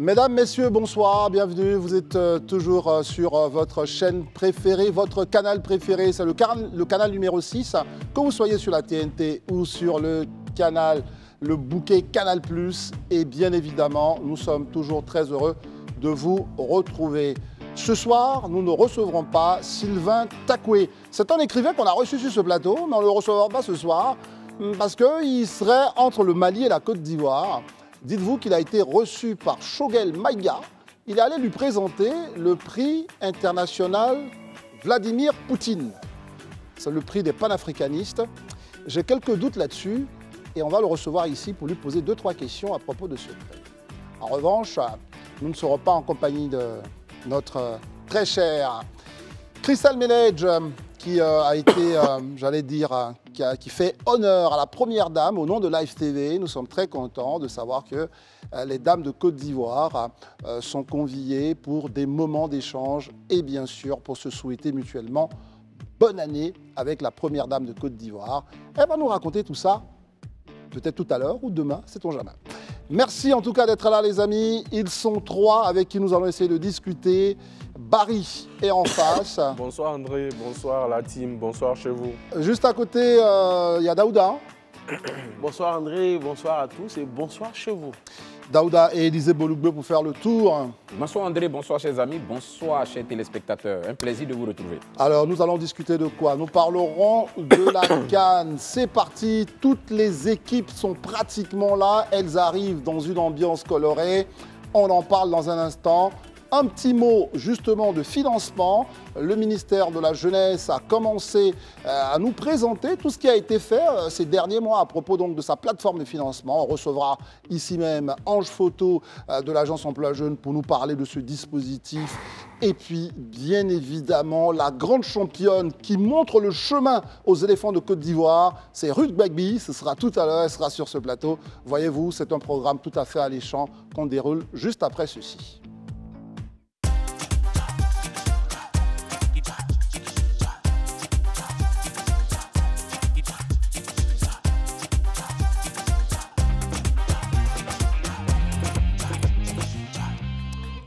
Mesdames, Messieurs, bonsoir, bienvenue. Vous êtes toujours sur votre chaîne préférée, votre canal préféré, c'est le canal numéro 6. Que vous soyez sur la TNT ou sur le canal, le bouquet Canal+, et bien évidemment, nous sommes toujours très heureux de vous retrouver. Ce soir, nous ne recevrons pas Sylvain Takoué. C'est un écrivain qu'on a reçu sur ce plateau, mais on ne le recevra pas ce soir parce qu'il serait entre le Mali et la Côte d'Ivoire. Dites-vous qu'il a été reçu par Choguel Maïga. Il est allé lui présenter le prix international Vladimir Poutine. C'est le prix des panafricanistes. J'ai quelques doutes là-dessus et on va le recevoir ici pour lui poser 2-3 questions à propos de ce prix. En revanche, nous ne serons pas en compagnie de notre très cher Christelle Meledge, qui a été, j'allais dire, qui fait honneur à la première dame au nom de Live TV. Nous sommes très contents de savoir que les dames de Côte d'Ivoire sont conviées pour des moments d'échange et bien sûr pour se souhaiter mutuellement bonne année avec la première dame de Côte d'Ivoire. Elle va nous raconter tout ça, peut-être tout à l'heure ou demain, sait-on jamais. Merci en tout cas d'être là les amis. Ils sont trois avec qui nous allons essayer de discuter. Barry est en face. Bonsoir André, bonsoir la team, bonsoir chez vous. Juste à côté, il y a Daouda. Bonsoir André, bonsoir à tous et bonsoir chez vous. Daouda et Élisée Bolougbe pour faire le tour. Bonsoir André, bonsoir chers amis, bonsoir chers téléspectateurs. Un plaisir de vous retrouver. Alors nous allons discuter de quoi? Nous parlerons de la CAN. C'est parti, toutes les équipes sont pratiquement là. Elles arrivent dans une ambiance colorée. On en parle dans un instant. Un petit mot justement de financement. Le ministère de la Jeunesse a commencé à nous présenter tout ce qui a été fait ces derniers mois à propos donc de sa plateforme de financement. On recevra ici même Ange Photo de l'agence Emploi Jeune pour nous parler de ce dispositif. Et puis bien évidemment la grande championne qui montre le chemin aux éléphants de Côte d'Ivoire, c'est Ruth Gbagby. Ce sera tout à l'heure, elle sera sur ce plateau. Voyez-vous, c'est un programme tout à fait alléchant qu'on déroule juste après ceci.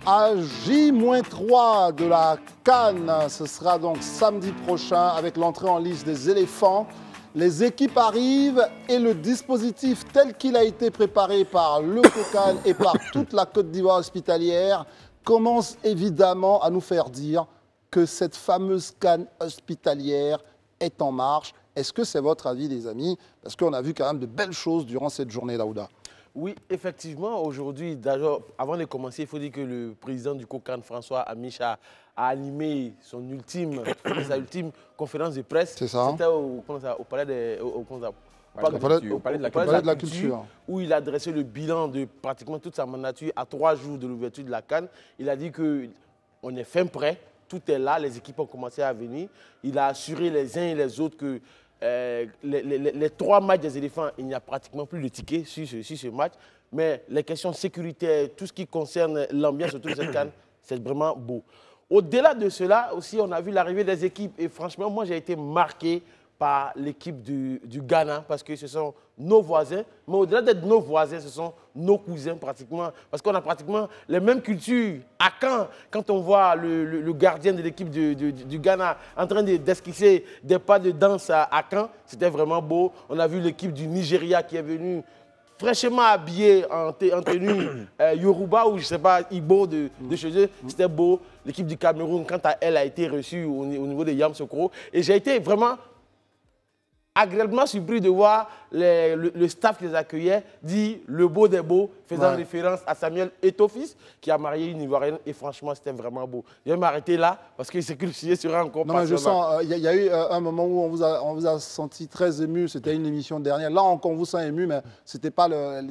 À J-3 de la CAN, ce sera donc samedi prochain avec l'entrée en lice des éléphants. Les équipes arrivent et le dispositif tel qu'il a été préparé par le COCAN et par toute la Côte d'Ivoire hospitalière commence évidemment à nous faire dire que cette fameuse CAN hospitalière est en marche. Est-ce que c'est votre avis les amis? Parce qu'on a vu quand même de belles choses durant cette journée, Daouda. Oui, effectivement, aujourd'hui, d'ailleurs, avant de commencer, il faut dire que le président du COCAN, François Amicha, a animé sa ultime conférence de presse. C'est ça. C'était au palais de la culture, où il a dressé le bilan de pratiquement toute sa mandature à 3 jours de l'ouverture de la CAN. Il a dit qu'on est fin prêt, tout est là, les équipes ont commencé à venir. Il a assuré les uns et les autres que les 3 matchs des éléphants, il n'y a pratiquement plus de tickets sur ce match. Mais les questions sécuritaires, tout ce qui concerne l'ambiance autour de cette CAN, c'est vraiment beau. Au-delà de cela, aussi, on a vu l'arrivée des équipes. Et franchement, moi, j'ai été marqué par l'équipe du Ghana parce que ce sont nos voisins. Mais au-delà d'être nos voisins, ce sont nos cousins pratiquement. Parce qu'on a pratiquement les mêmes cultures. À quand on voit le gardien de l'équipe du Ghana en train d'esquisser des pas de danse à Caen, c'était vraiment beau. On a vu l'équipe du Nigeria qui est venue fraîchement habillée en tenue Yoruba ou je ne sais pas, Igbo de chez eux. C'était beau. L'équipe du Cameroun, quant à elle, a été reçue au niveau de Yamoussoukro. Et j'ai été vraiment agréablement surpris de voir le staff qui les accueillait dit le beau des beaux, faisant référence à Samuel Eto'o-Fils qui a marié une Ivoirienne et franchement c'était vraiment beau. Je vais m'arrêter là parce que c'est que le sujet sera encore passionnant. Non, je sens, il y a eu un moment où on vous a senti très ému, c'était une émission dernière. Là encore on vous sent ému, mais c'était pas la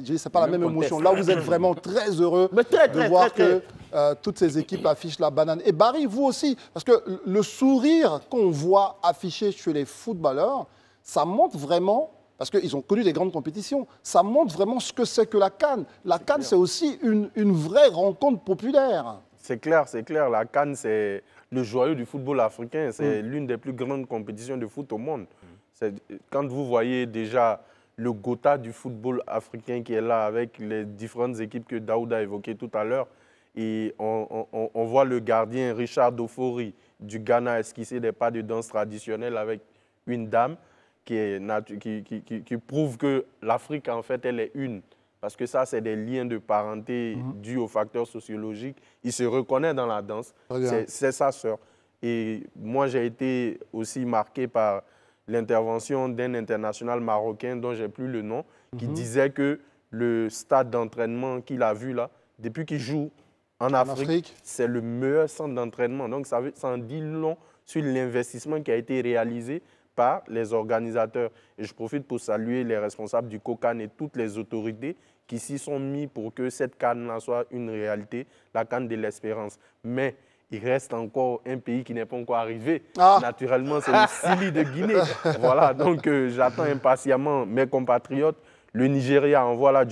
même émotion. Là vous êtes vraiment très heureux de voir que toutes ces équipes affichent la banane. Et Barry, vous aussi, parce que le sourire qu'on voit affiché chez les footballeurs, ça montre vraiment, parce qu'ils ont connu des grandes compétitions, ça montre vraiment ce que c'est que la CAN. La CAN, c'est aussi une vraie rencontre populaire. C'est clair. La CAN, c'est le joyau du football africain. C'est l'une des plus grandes compétitions de foot au monde. Quand vous voyez déjà le Gotha du football africain qui est là avec les différentes équipes que Daouda a évoquées tout à l'heure. Et on voit le gardien Richard Dofori du Ghana esquisser des pas de danse traditionnels avec une dame qui prouve que l'Afrique, en fait, elle est une. Parce que ça, c'est des liens de parenté dus aux facteurs sociologiques. Il se reconnaît dans la danse. C'est sa sœur. Et moi, j'ai été aussi marqué par l'intervention d'un international marocain dont je n'ai plus le nom, qui disait que le stade d'entraînement qu'il a vu là, depuis qu'il joue en Afrique, c'est le meilleur centre d'entraînement. Donc, ça en dit long sur l'investissement qui a été réalisé par les organisateurs. Et je profite pour saluer les responsables du COCAN et toutes les autorités qui s'y sont mis pour que cette CAN soit une réalité, la CAN de l'espérance. Mais il reste encore un pays qui n'est pas encore arrivé. Naturellement, c'est le Sili de Guinée. Voilà, donc j'attends impatiemment mes compatriotes. Le Nigeria envoie là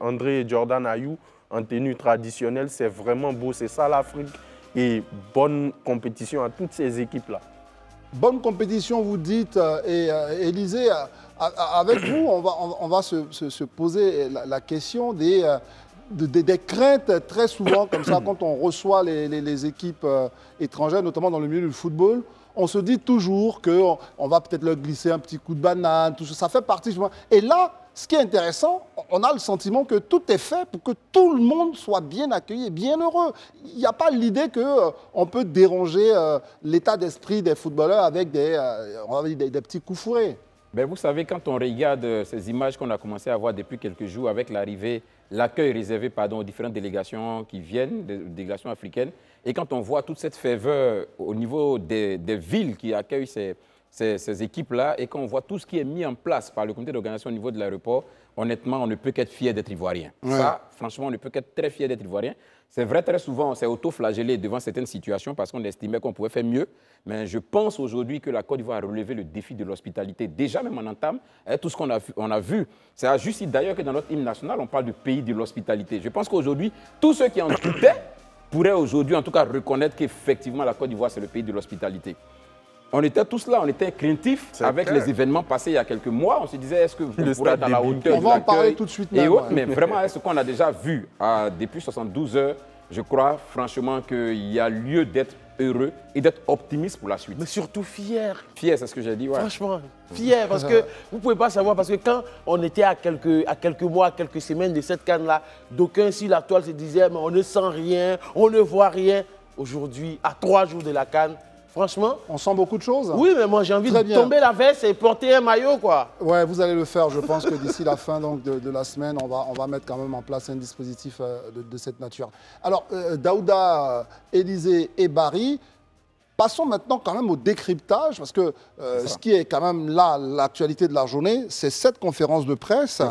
André Jordan Ayou en tenue traditionnelle. C'est vraiment beau, c'est ça l'Afrique. Et bonne compétition à toutes ces équipes-là. Bonne compétition, vous dites, et Élisée, avec vous, on va se poser la question des craintes très souvent, comme ça, quand on reçoit les équipes étrangères, notamment dans le milieu du football. On se dit toujours qu'on va peut-être leur glisser un petit coup de banane, tout ça, ça fait partie. Et là, ce qui est intéressant, on a le sentiment que tout est fait pour que tout le monde soit bien accueilli et bien heureux. Il n'y a pas l'idée qu'on peut déranger l'état d'esprit des footballeurs avec des petits coups fourrés. Ben vous savez, quand on regarde ces images qu'on a commencé à voir depuis quelques jours avec l'accueil réservé aux différentes délégations qui viennent, des délégations africaines, et quand on voit toute cette ferveur au niveau des villes qui accueillent ces équipes-là, et quand on voit tout ce qui est mis en place par le comité d'organisation au niveau de l'aéroport, honnêtement, on ne peut qu'être fier d'être ivoirien. Ouais. Ça, franchement, on ne peut qu'être très fier d'être ivoirien. C'est vrai, très souvent, on s'est auto-flagellé devant certaines situations parce qu'on estimait qu'on pouvait faire mieux. Mais je pense aujourd'hui que la Côte d'Ivoire a relevé le défi de l'hospitalité. Déjà, même en entame, tout ce qu'on a vu. C'est à juste d'ailleurs que dans notre hymne national, on parle du pays de l'hospitalité. Je pense qu'aujourd'hui, tous ceux qui en doutaient pourraient aujourd'hui, en tout cas, reconnaître qu'effectivement, la Côte d'Ivoire, c'est le pays de l'hospitalité. On était tous là, on était craintifs avec les événements passés il y a quelques mois. On se disait, est-ce que vous pourrez être à la hauteur? On va en parler tout de suite. Même, mais vraiment, ce qu'on a déjà vu depuis 72 heures, je crois franchement qu'il y a lieu d'être heureux et d'être optimiste pour la suite. Mais surtout fier. Fier, c'est ce que j'ai dit, ouais. Franchement, fier, parce que vous ne pouvez pas savoir, parce que quand on était à quelques mois, à quelques semaines de cette canne-là, d'aucuns sur la toile se disaient, mais on ne sent rien, on ne voit rien. Aujourd'hui, à 3 jours de la canne, franchement... On sent beaucoup de choses. Oui, mais moi, j'ai envie de tomber la veste et porter un maillot, quoi. Ouais, vous allez le faire. Je pense que d'ici la fin donc, de la semaine, on va mettre quand même en place un dispositif de cette nature. Alors, Daouda, Élisée et Barry, passons maintenant quand même au décryptage, parce que ce qui est quand même là, l'actualité de la journée, c'est cette conférence de presse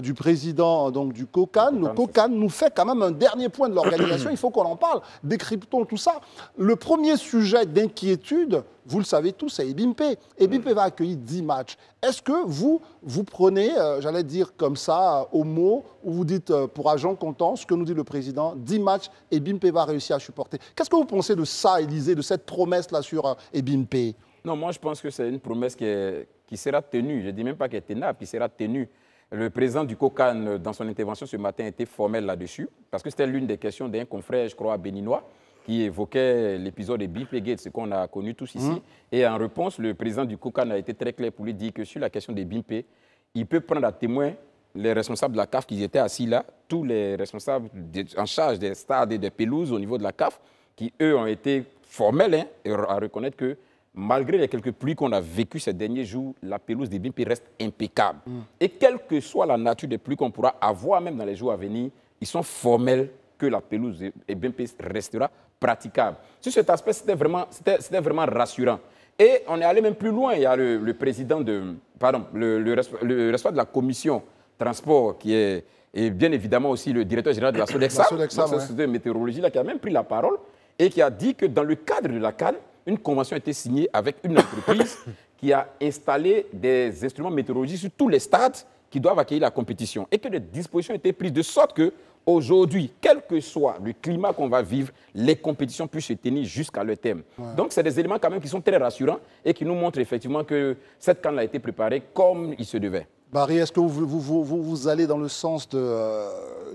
du président donc, du COCAN. Le COCAN nous fait quand même un dernier point de l'organisation, il faut qu'on en parle, décryptons tout ça. Le premier sujet d'inquiétude, vous le savez tous, c'est Ebimpe. Ebimpe va accueillir 10 matchs. Est-ce que vous prenez, j'allais dire comme ça, au mot, où vous dites pour agent comptant, ce que nous dit le président, 10 matchs, Ebimpe va réussir à supporter. Qu'est-ce que vous pensez de ça, Élisée, de cette promesse-là sur Ebimpe? Non, moi je pense que c'est une promesse qui sera tenue. Je ne dis même pas qu'elle est tenable, qui sera tenue. Le président du COCAN, dans son intervention ce matin, était formel là-dessus, parce que c'était l'une des questions d'un confrère, je crois, béninois, qui évoquait l'épisode de Ebimpe Gate, ce qu'on a connu tous ici. Et en réponse, le président du COCAN a été très clair pour lui dire que sur la question d'Ebimpe, il peut prendre à témoin les responsables de la CAF qui étaient assis là, tous les responsables en charge des stades et des pelouses au niveau de la CAF, qui eux ont été formels à reconnaître que malgré les quelques pluies qu'on a vécues ces derniers jours, la pelouse d'Ebimpe reste impeccable. Et quelle que soit la nature des pluies qu'on pourra avoir même dans les jours à venir, ils sont formels que la pelouse d'Ebimpe restera praticable. Sur cet aspect, c'était vraiment rassurant. Et on est allé même plus loin. Il y a le président le responsable de la commission transport, qui est et bien évidemment aussi le directeur général de la Sodexam, la société de météorologie, là, qui a même pris la parole et qui a dit que dans le cadre de la CAN, une convention a été signée avec une entreprise qui a installé des instruments météorologiques sur tous les stades qui doivent accueillir la compétition et que des dispositions ont été prises de sorte que aujourd'hui, quel que soit le climat qu'on va vivre, les compétitions puissent se tenir jusqu'à leur terme. Ouais. Donc, c'est des éléments quand même qui sont très rassurants et qui nous montrent effectivement que cette CAN a été préparée comme il se devait. Barry, est-ce que vous allez dans le sens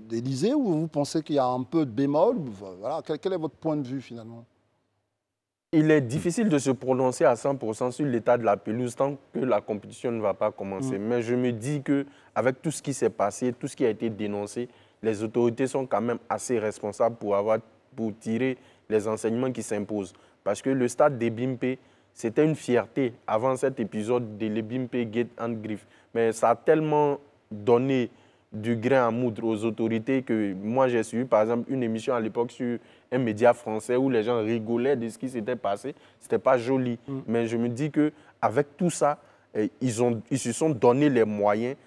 d'Élysée ou vous pensez qu'il y a un peu de bémol? Voilà, quel est votre point de vue finalement? Il est difficile de se prononcer à 100% sur l'état de la pelouse tant que la compétition ne va pas commencer. Mais je me dis qu'avec tout ce qui s'est passé, tout ce qui a été dénoncé, les autorités sont quand même assez responsables pour tirer les enseignements qui s'imposent. Parce que le stade des Bimpe, c'était une fierté avant cet épisode de les Bimpe Gate and Griff. Mais ça a tellement donné du grain à moudre aux autorités que moi j'ai suivi par exemple une émission à l'époque sur un média français où les gens rigolaient de ce qui s'était passé. C'était pas joli. Mais je me dis qu'avec tout ça, ils se sont donné les moyens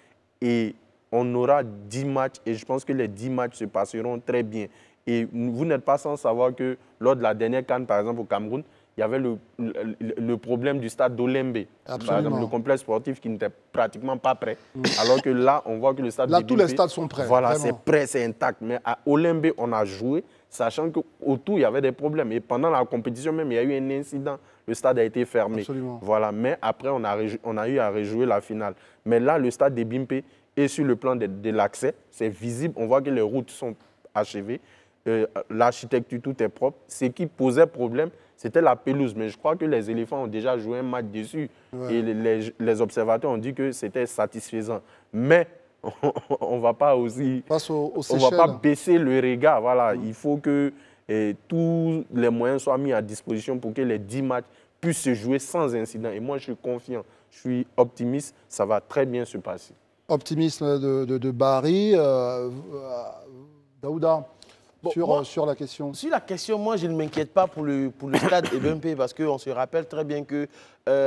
et on aura 10 matchs et je pense que les 10 matchs se passeront très bien. Et vous n'êtes pas sans savoir que lors de la dernière CAN, par exemple au Cameroun, il y avait le problème du stade d'Olembe, par exemple, le complexe sportif qui n'était pratiquement pas prêt. Alors que là, on voit que le stade tous les stades sont prêts. Voilà, c'est prêt, c'est intact. Mais à Olembe, on a joué, sachant qu'autour, il y avait des problèmes. Et pendant la compétition même, il y a eu un incident. Le stade a été fermé. Absolument. Voilà. Mais après, on a eu à rejouer la finale. Mais là, le stade des Bimpe est sur le plan de l'accès. C'est visible. On voit que les routes sont achevées. L'architecture, tout est propre. Ce qui posait problème, c'était la pelouse. Mais je crois que les éléphants ont déjà joué un match dessus. Ouais. Et les observateurs ont dit que c'était satisfaisant. Mais on ne va pas aussi... on va pas baisser le regard. Voilà. Il faut que tous les moyens soient mis à disposition pour que les 10 matchs puissent se jouer sans incident. Et moi, je suis confiant. Je suis optimiste. Ça va très bien se passer. Optimisme de Barry. Daouda, sur la question. Sur la question, moi, je ne m'inquiète pas pour le stade Ebempe parce qu'on se rappelle très bien que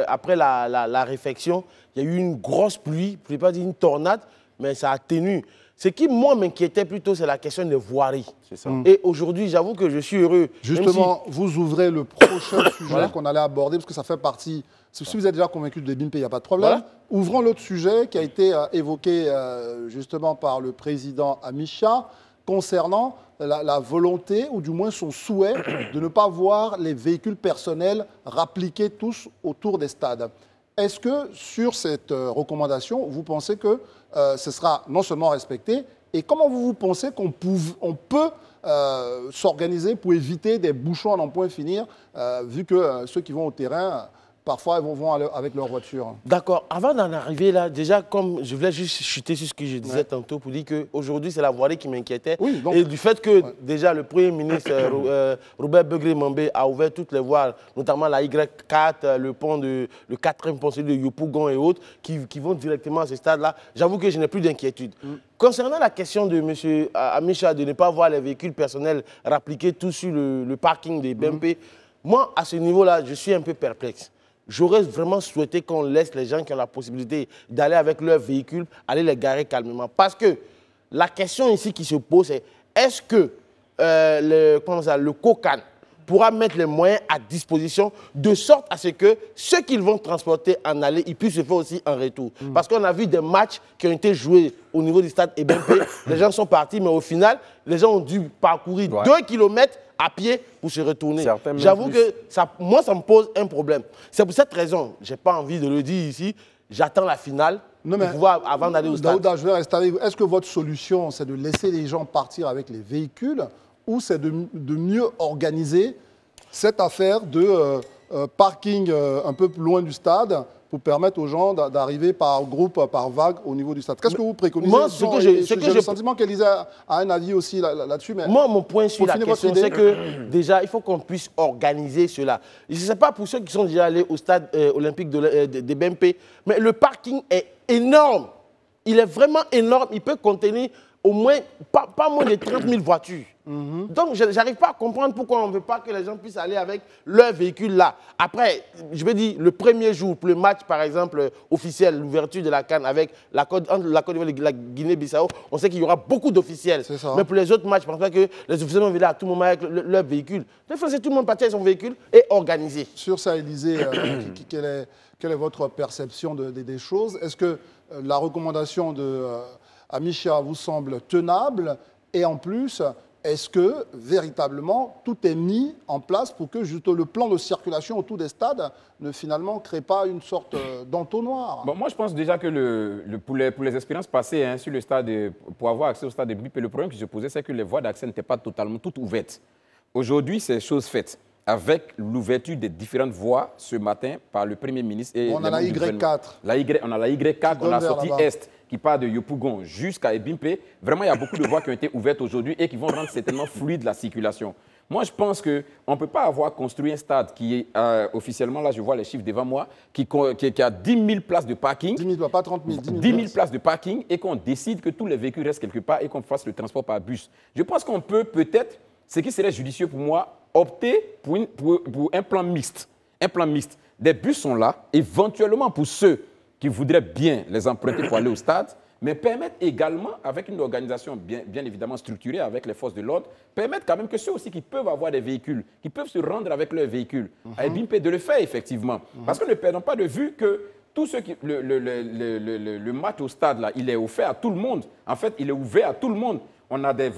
après la réfection, il y a eu une grosse pluie, je ne vais pas dire une tornade, mais ça a tenu. Ce qui, moi, m'inquiétait plutôt, c'est la question des voiries. C'est ça. Et aujourd'hui, j'avoue que je suis heureux. Justement, vous ouvrez le prochain sujet qu'on allait aborder, parce que ça fait partie... Si vous êtes déjà convaincu de Bimpe, il n'y a pas de problème. Voilà. Ouvrons l'autre sujet qui a été évoqué justement par le président Amisha, concernant la volonté, ou du moins son souhait, de ne pas voir les véhicules personnels rappliqués tous autour des stades. Est-ce que sur cette recommandation, vous pensez que ce sera non seulement respecté, et comment vous pensez qu'on peut s'organiser pour éviter des bouchons à n'en point finir, vu que ceux qui vont au terrain... Parfois, ils vont avec leur voiture. D'accord. Avant d'en arriver là, déjà, comme je voulais juste chuter sur ce que je disais tantôt pour dire qu'aujourd'hui, c'est la voirie qui m'inquiétait. Oui, et du fait que déjà le Premier ministre Robert Begré-Mambé a ouvert toutes les voies, notamment la Y4, le 4e pont, celui de Yopougon et autres, qui vont directement à ce stade-là, j'avoue que je n'ai plus d'inquiétude. Concernant la question de M. Amisha de ne pas voir les véhicules personnels rappliqués tous sur le parking des BMP, moi, à ce niveau-là, je suis un peu perplexe. J'aurais vraiment souhaité qu'on laisse les gens qui ont la possibilité d'aller avec leur véhicule, aller les garer calmement. Parce que la question ici qui se pose, c'est est-ce que le COCAN pourra mettre les moyens à disposition de sorte à ce que ceux qu'ils vont transporter en aller, ils puissent se faire aussi en retour. Parce qu'on a vu des matchs qui ont été joués au niveau du stade Ebempe, les gens sont partis, mais au final, les gens ont dû parcourir 2 kilomètres à pied pour se retourner. J'avoue que moi, ça me pose un problème. C'est pour cette raison, je n'ai pas envie de le dire ici, j'attends la finale pour pouvoir, avant d'aller au stade. Daouda, je vais rester avec vous. Est-ce que votre solution, c'est de laisser les gens partir avec les véhicules ou c'est de mieux organiser cette affaire de parking un peu plus loin du stade pour permettre aux gens d'arriver par groupe, par vague au niveau du stade? Qu'est-ce que vous préconisez? Moi, j'ai le sentiment qu'Élysée a un avis aussi là-dessus. Moi, mon point sur la question, c'est que déjà, il faut qu'on puisse organiser cela. Je ne sais pas pour ceux qui sont déjà allés au stade olympique de BMP, mais le parking est énorme. Il est vraiment énorme. Il peut contenir au moins, pas moins de 30 000 voitures. Donc, je n'arrive pas à comprendre pourquoi on ne veut pas que les gens puissent aller avec leur véhicule là. Après, je veux dire, le premier jour, pour le match, par exemple, officiel, l'ouverture de la CAN avec la Côte d'Ivoire et la Guinée-Bissau, on sait qu'il y aura beaucoup d'officiels. Mais pour les autres matchs, je pense pas que les officiels vont venir à tout moment avec leur véhicule. Il faut que tout le monde partage son véhicule et organiser. Sur ça, Élysée, quelle est votre perception des choses? Est-ce que la recommandation de Amisha vous semble tenable? Et en plus, est-ce que, véritablement, tout est mis en place pour que juste le plan de circulation autour des stades ne finalement crée pas une sorte d'entonnoir? Bon, moi, je pense déjà que pour les expériences passées hein, sur le stade, pour avoir accès au stade de BIP, le problème qui se posait, c'est que les voies d'accès n'étaient pas totalement toutes ouvertes. Aujourd'hui, c'est chose faite. Avec l'ouverture des différentes voies ce matin par le Premier ministre. Et on a la Y4. On a la Y4, on a la sortie Est qui part de Yopougon jusqu'à Ebimpe. Vraiment, il y a beaucoup de voies qui ont été ouvertes aujourd'hui et qui vont rendre certainement fluide la circulation. Moi, je pense qu'on ne peut pas avoir construit un stade qui est, officiellement, là, je vois les chiffres devant moi, qui a 10 000 places de parking. 10 000, pas 30 000. 10 000 places de parking et qu'on décide que tous les véhicules restent quelque part et qu'on fasse le transport par bus. Je pense qu'on peut peut-être, ce qui serait judicieux pour moi, opter pour un plan mixte. Un plan mixte. Des bus sont là, éventuellement pour ceux qui voudraient bien les emprunter pour aller au stade, mais permettre également, avec une organisation bien évidemment structurée avec les forces de l'ordre, permettre quand même que ceux aussi qui peuvent avoir des véhicules, qui peuvent se rendre avec leurs véhicules, à Ebimpe, de le faire effectivement. Parce que ne perdons pas de vue que tout ce qui, le match au stade, là, il est offert à tout le monde. En fait, il est ouvert à tout le monde. On a des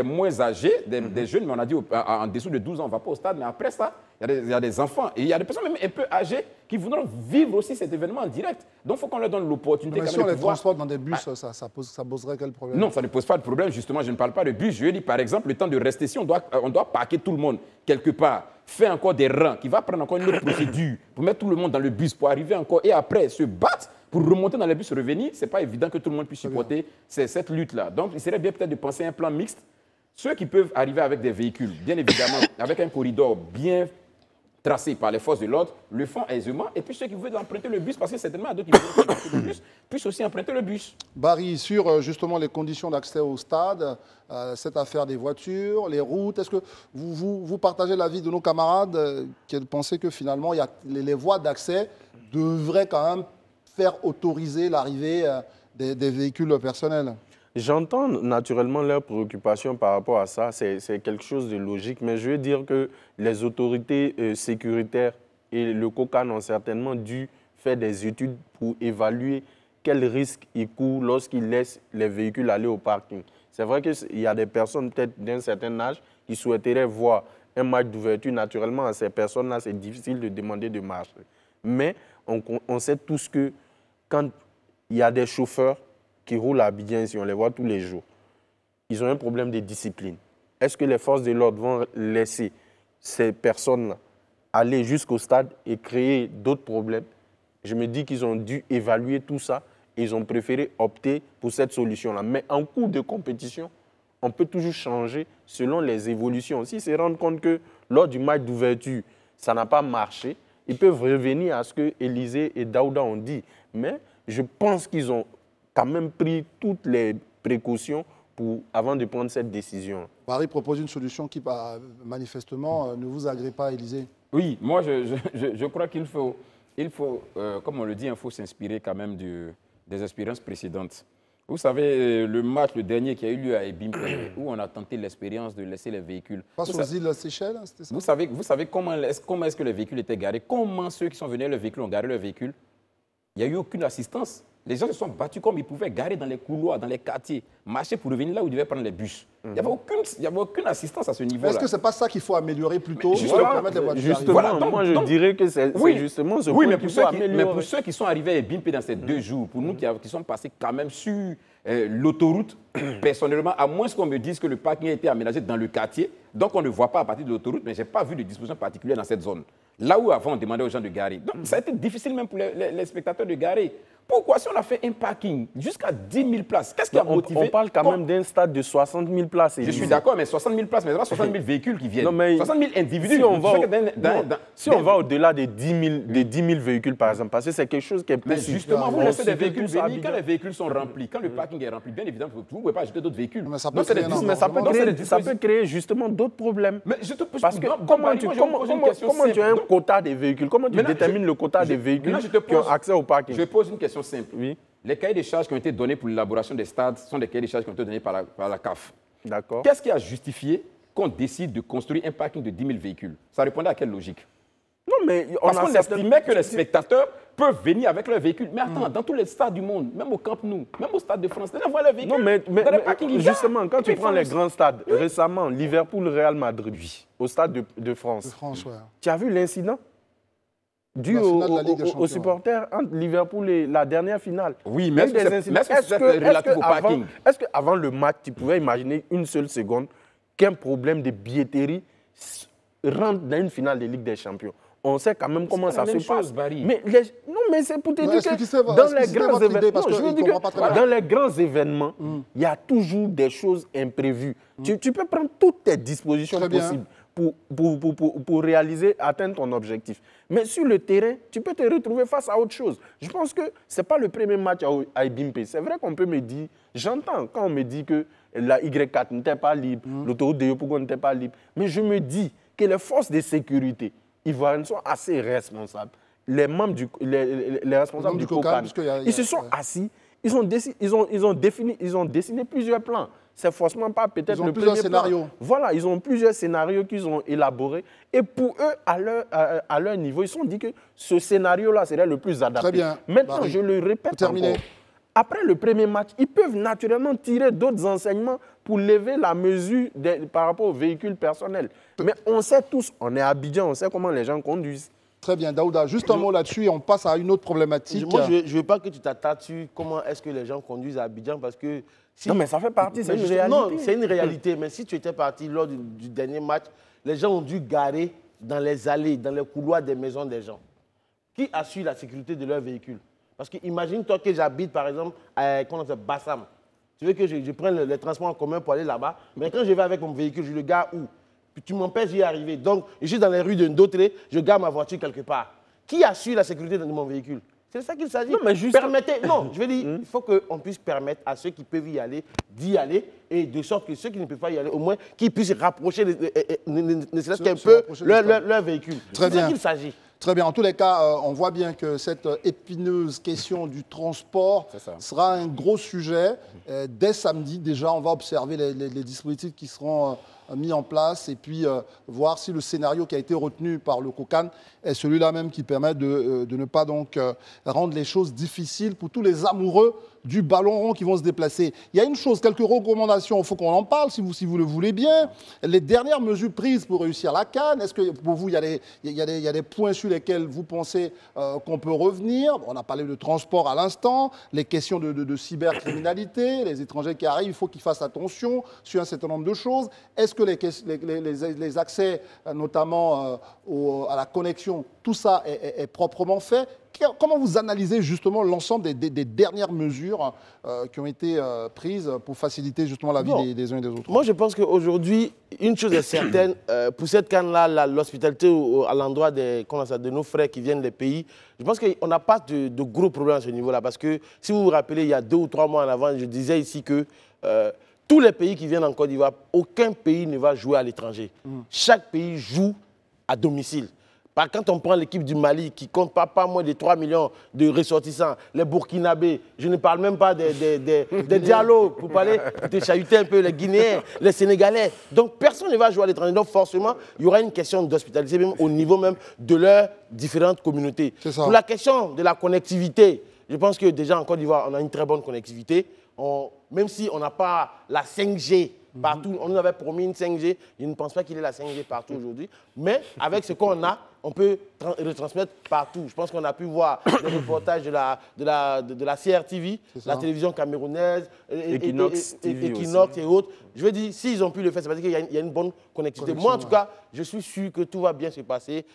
moins âgés, des jeunes, mais on a dit en dessous de 12 ans, on ne va pas au stade. Mais après ça, il y a des enfants et il y a des personnes même un peu âgées qui voudront vivre aussi cet événement en direct. Donc, il faut qu'on leur donne l'opportunité. Mais si on les transporte dans des bus, ça poserait quel problème? Non, ça ne pose pas de problème. Justement, je ne parle pas de bus. Je dis, par exemple, le temps de rester ici, on doit parquer tout le monde quelque part, faire encore des rangs, qui va prendre encore une autre procédure pour mettre tout le monde dans le bus, pour arriver encore et après se battre pour remonter dans les bus, revenir. Ce n'est pas évident que tout le monde puisse supporter cette lutte-là. Donc, il serait bien peut-être de penser à un plan mixte. Ceux qui peuvent arriver avec des véhicules, bien évidemment, avec un corridor bien tracé par les forces de l'ordre, le font aisément. Et puis ceux qui veulent emprunter le bus, parce que certainement d'autres qui veulent emprunter le bus, puissent aussi emprunter le bus. Barry, sur justement les conditions d'accès au stade, cette affaire des voitures, les routes, est-ce que vous partagez l'avis de nos camarades qui pensaient que finalement les voies d'accès devraient quand même faire autoriser l'arrivée des véhicules personnels? J'entends naturellement leurs préoccupations par rapport à ça, c'est quelque chose de logique, mais je veux dire que les autorités sécuritaires et le COCAN ont certainement dû faire des études pour évaluer quels risques ils courent lorsqu'ils laissent les véhicules aller au parking. C'est vrai qu'il y a des personnes peut-être d'un certain âge qui souhaiteraient voir un match d'ouverture. Naturellement, à ces personnes-là, c'est difficile de demander de marcher. Mais on sait tous que quand il y a des chauffeurs qui roulent à Abidjan, si on les voit tous les jours, ils ont un problème de discipline. Est-ce que les forces de l'ordre vont laisser ces personnes-là aller jusqu'au stade et créer d'autres problèmes? Je me dis qu'ils ont dû évaluer tout ça et ils ont préféré opter pour cette solution-là. Mais en cours de compétition, on peut toujours changer selon les évolutions. S'ils se rendent compte que lors du match d'ouverture, ça n'a pas marché, ils peuvent revenir à ce que Élysée et Daouda ont dit. Mais je pense qu'ils ont quand même pris toutes les précautions avant de prendre cette décision. Barry propose une solution qui, manifestement, ne vous agrée pas, Élysée. Oui, moi, je crois qu'il faut, comme on le dit, il faut s'inspirer quand même des expériences précédentes. Vous savez, le dernier qui a eu lieu à Ebimpe, où on a tenté l'expérience de laisser les véhicules. Pas aux îles Seychelles, c'était ça? Vous savez comment est-ce que les véhicules étaient garés? Comment ceux qui sont venus les véhicules ont garé leurs véhicules? Il n'y a eu aucune assistance. Les gens se sont battus comme ils pouvaient, garer dans les couloirs, dans les quartiers, marcher pour revenir là où ils devaient prendre les bus. Il n'y avait aucune assistance à ce niveau-là. Est-ce que ce n'est pas ça qu'il faut améliorer plutôt pour permettre les voitures justement, d'arriver? moi je dirais que c'est justement ce point qu'il faut améliorer. Mais pour ceux qui sont arrivés à Ebimpe dans ces 2 jours, pour nous qui sommes passés quand même sur l'autoroute, personnellement, à moins qu'on me dise que le parking a été aménagé dans le quartier, donc on ne voit pas à partir de l'autoroute, mais je n'ai pas vu de disposition particulière dans cette zone. Là où avant on demandait aux gens de garer. Donc ça a été difficile même pour les spectateurs de garer. Pourquoi si on a fait un parking jusqu'à 10 000 places, qu'est-ce qui a motivé? On parle quand même d'un stade de 60 000 places. Je suis d'accord, mais 60 000 places, mais il y a 60 000 véhicules qui viennent. Non, mais 60 000 individus. Si on va au-delà des 10 000 véhicules, par exemple, parce que c'est quelque chose qui est possible. Mais justement, vous laissez des véhicules venir quand les véhicules sont remplis, quand le parking est rempli, bien évidemment, vous ne pouvez pas ajouter d'autres véhicules. Mais ça peut créer justement d'autres problèmes. Mais je te pose parce que comment tu as un quota des véhicules? Comment tu détermines le quota des véhicules qui ont accès au parking? Je pose une question simple. Oui. Les cahiers de charges qui ont été donnés pour l'élaboration des stades sont des cahiers de charges qui ont été donnés par la CAF. D'accord. Qu'est-ce qui a justifié qu'on décide de construire un parking de 10 000 véhicules? Ça répondait à quelle logique? Non, mais Parce qu'on estimait que les spectateurs peuvent venir avec leur véhicule. Mais attends, dans tous les stades du monde, même au Camp Nou, même au Stade de France, ils voient leur véhicule. Non, mais justement, quand tu prends les grands stades, récemment, Liverpool-Real Madrid, au Stade de France, ouais. Tu as vu l'incident dû aux supporters entre Liverpool et la dernière finale? Oui, mais est-ce qu'avant le match, tu pouvais imaginer une seule seconde qu'un problème de billetterie rentre dans une finale de Ligue des Champions? On sait quand même comment ça se passe. Mais non, mais c'est pour te dire que dans les grands événements, il y a toujours des choses imprévues. Tu peux prendre toutes tes dispositions possibles pour réaliser, atteindre ton objectif. Mais sur le terrain, tu peux te retrouver face à autre chose. Je pense que ce n'est pas le premier match à Ibimpe. C'est vrai qu'on peut me dire, j'entends quand on me dit que la Y4 n'était pas libre, l'autoroute de Yopougon n'était pas libre. Mais je me dis que les forces de sécurité ivoiriennes sont assez responsables. Les membres les responsables du COCAN, ils se sont assis, ils ont dessiné plusieurs plans. C'est forcément pas peut-être le premier scénario. Voilà, ils ont plusieurs scénarios qu'ils ont élaborés. Et pour eux, à leur niveau, ils se sont dit que ce scénario-là serait le plus adapté. Très bien. Maintenant, je le répète encore. Après le premier match, ils peuvent naturellement tirer d'autres enseignements pour lever la mesure par rapport aux véhicules personnels. Mais on sait tous, on est à Abidjan, on sait comment les gens conduisent. Très bien, Daouda. Juste un mot là-dessus et on passe à une autre problématique. Moi, je ne veux pas que tu t'attardes sur comment est-ce que les gens conduisent à Abidjan parce que... non, mais ça fait partie, c'est une réalité. Non, c'est une réalité. Mais si tu étais parti lors du dernier match, les gens ont dû garer dans les allées, dans les couloirs des maisons des gens. Qui assure la sécurité de leur véhicule? Parce que imagine-toi que j'habite, par exemple, à Bassam. Tu veux que je prenne les transports en commun pour aller là-bas, mais quand je vais avec mon véhicule, je le gare où? Puis tu m'empêches d'y arriver. Donc, je suis dans les rues de Ndotré, je gare ma voiture quelque part. Qui assure la sécurité de mon véhicule? C'est de ça qu'il s'agit. Non, mais juste... Non, je veux dire, il faut qu'on puisse permettre à ceux qui peuvent y aller, d'y aller, et de sorte que ceux qui ne peuvent pas y aller, au moins, qu'ils puissent rapprocher, ne serait-ce qu'un peu, leur véhicule. C'est de ça qu'il s'agit. Très bien. En tous les cas, on voit bien que cette épineuse question du transport sera un gros sujet. Dès samedi, déjà, on va observer les dispositifs qui seront mis en place et puis voir si le scénario qui a été retenu par le COCAN est celui-là même qui permet de ne pas donc rendre les choses difficiles pour tous les amoureux du ballon rond qui vont se déplacer. Il y a une chose, quelques recommandations, il faut qu'on en parle si vous le voulez bien. Les dernières mesures prises pour réussir la CAN, est-ce que pour vous, il y a des points sur lesquels vous pensez qu'on peut revenir? On a parlé de transport à l'instant, les questions de cybercriminalité, les étrangers qui arrivent, il faut qu'ils fassent attention sur un certain nombre de choses. Est-ce que les accès, notamment à la connexion, tout ça est proprement fait? Comment vous analysez justement l'ensemble des dernières mesures qui ont été prises pour faciliter justement la vie des uns et des autres? Moi, je pense qu'aujourd'hui, une chose est certaine, pour cette CAN-là, l'hospitalité à l'endroit de nos frères qui viennent des pays, je pense qu'on n'a pas de gros problèmes à ce niveau-là. Parce que si vous vous rappelez, il y a 2 ou 3 mois en avant, je disais ici que tous les pays qui viennent en Côte d'Ivoire, aucun pays ne va jouer à l'étranger. Chaque pays joue à domicile. Quand on prend l'équipe du Mali, qui compte pas moins de 3 millions de ressortissants, les Burkinabés, je ne parle même pas des Diallo, pour te chahuter un peu, les Guinéens, les Sénégalais. Donc personne ne va jouer à l'étranger. Donc forcément, il y aura une question d'hospitalité, même au niveau même de leurs différentes communautés. Pour la question de la connectivité, je pense que déjà en Côte d'Ivoire, on a une très bonne connectivité. Même si on n'a pas la 5G partout, on nous avait promis une 5G, je ne pense pas qu'il y ait la 5G partout aujourd'hui, mais avec ce qu'on a, on peut retransmettre partout. Je pense qu'on a pu voir les reportages de la CRTV, la télévision camerounaise, Equinox et autres. Je veux dire, s'ils ont pu le faire, c'est parce qu'il y a une bonne connectivité. Moi, en tout cas, je suis sûr que tout va bien se passer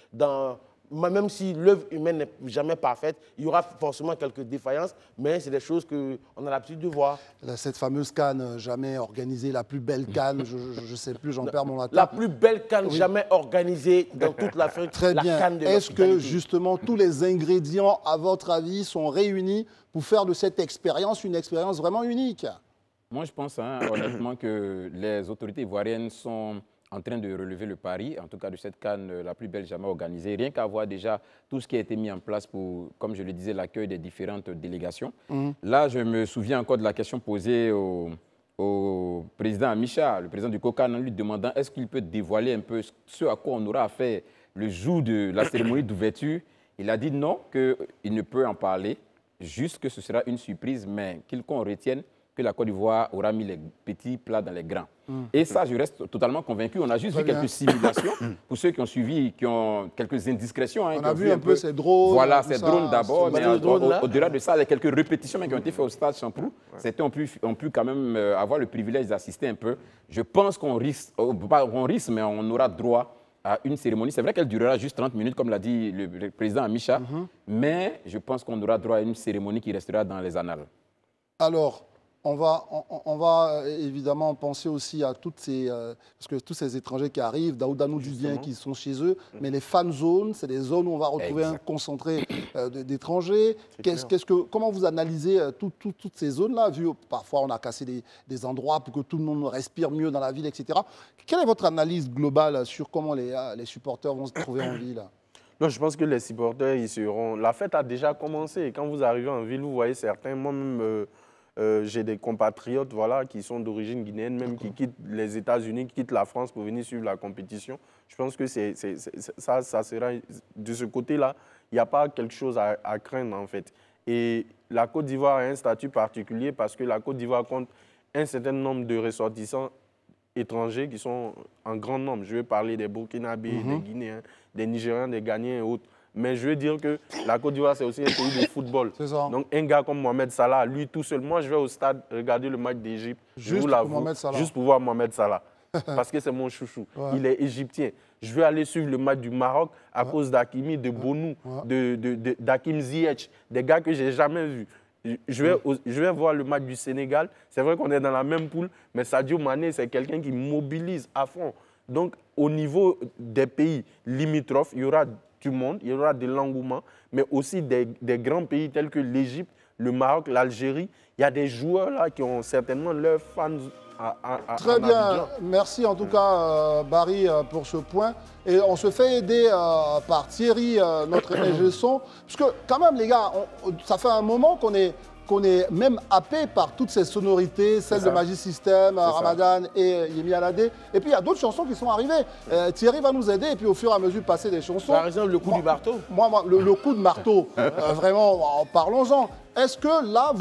même si l'œuvre humaine n'est jamais parfaite, il y aura forcément quelques défaillances, mais c'est des choses qu'on a l'habitude de voir. Cette fameuse CAN jamais organisée, la plus belle CAN, je ne sais plus, j'en perds mon latin. La plus belle CAN jamais organisée dans toute l'Afrique. Très bien. Est-ce que justement tous les ingrédients, à votre avis, sont réunis pour faire de cette expérience une expérience vraiment unique? Moi, je pense honnêtement que les autorités ivoiriennes sont en train de relever le pari, en tout cas de cette CAN la plus belle jamais organisée. Rien qu'à voir déjà tout ce qui a été mis en place pour, comme je le disais, l'accueil des différentes délégations. Là, je me souviens encore de la question posée au président Amicha, le président du COCAN, en lui demandant est-ce qu'il peut dévoiler un peu ce à quoi on aura affaire le jour de la cérémonie d'ouverture, il a dit non, qu'il ne peut en parler, juste que ce sera une surprise, mais qu'on retienne que la Côte d'Ivoire aura mis les petits plats dans les grands. Et ça, je reste totalement convaincu. On a juste vu quelques simulations. Pour ceux qui ont suivi, qui ont quelques indiscressions. On a vu un peu ces drones. Voilà, ces drones d'abord. Mais au-delà de ça, il y a quelques répétitions qui ont été faites au stade Champrou. Certains ont pu quand même avoir le privilège d'assister un peu. Je pense qu'on risque, mais on aura droit à une cérémonie. C'est vrai qu'elle durera juste 30 minutes, comme l'a dit le président Amicha. Mais je pense qu'on aura droit à une cérémonie qui restera dans les annales. Alors, on va évidemment penser aussi à toutes ces, parce que tous ces étrangers qui arrivent, Daouda nous dit bien qu'ils sont chez eux, mais les fan zones, c'est des zones où on va retrouver un concentré d'étrangers. Comment vous analysez toutes ces zones-là, vu parfois on a cassé des endroits pour que tout le monde respire mieux dans la ville, etc. Quelle est votre analyse globale sur comment les supporters vont se trouver en ville? Non, je pense que les supporters, ils seront... La fête a déjà commencé. Quand vous arrivez en ville, vous voyez certains, moi-même... j'ai des compatriotes voilà, qui sont d'origine guinéenne, même qui quittent les États-Unis, qui quittent la France pour venir suivre la compétition. Je pense que ça sera, de ce côté-là, il n'y a pas quelque chose à craindre en fait. Et la Côte d'Ivoire a un statut particulier parce que la Côte d'Ivoire compte un certain nombre de ressortissants étrangers qui sont en grand nombre. Je vais parler des Burkinabés, des Guinéens, des Nigériens, des Ghanéens et autres. Mais je veux dire que la Côte d'Ivoire, c'est aussi un pays de football. Donc, un gars comme Mohamed Salah, lui tout seul, moi, je vais au stade regarder le match d'Égypte. Juste pour voir Mohamed Salah. Parce que c'est mon chouchou. Il est égyptien. Je vais aller suivre le match du Maroc à cause d'Hakimi, de Bonou, d'Hakim Ziyech, des gars que je n'ai jamais vus. Je vais voir le match du Sénégal. C'est vrai qu'on est dans la même poule, mais Sadio Mané, c'est quelqu'un qui mobilise à fond. Donc, au niveau des pays limitrophes, il y aura du monde, il y aura de l'engouement, mais aussi des grands pays tels que l'Égypte, le Maroc, l'Algérie. Il y a des joueurs là qui ont certainement leurs fans Très bien, merci en tout cas Barry pour ce point. Et on se fait aider par Thierry, notre ingé son, parce que quand même les gars, ça fait un moment qu'on est même happé par toutes ces sonorités, celles de Magic System, Ramadan et Yemi Alade. Et puis il y a d'autres chansons qui sont arrivées. Thierry va nous aider et puis au fur et à mesure de passer des chansons. Par exemple, le coup du marteau. Moi, le coup de marteau, vraiment, parlons-en. Est-ce que là,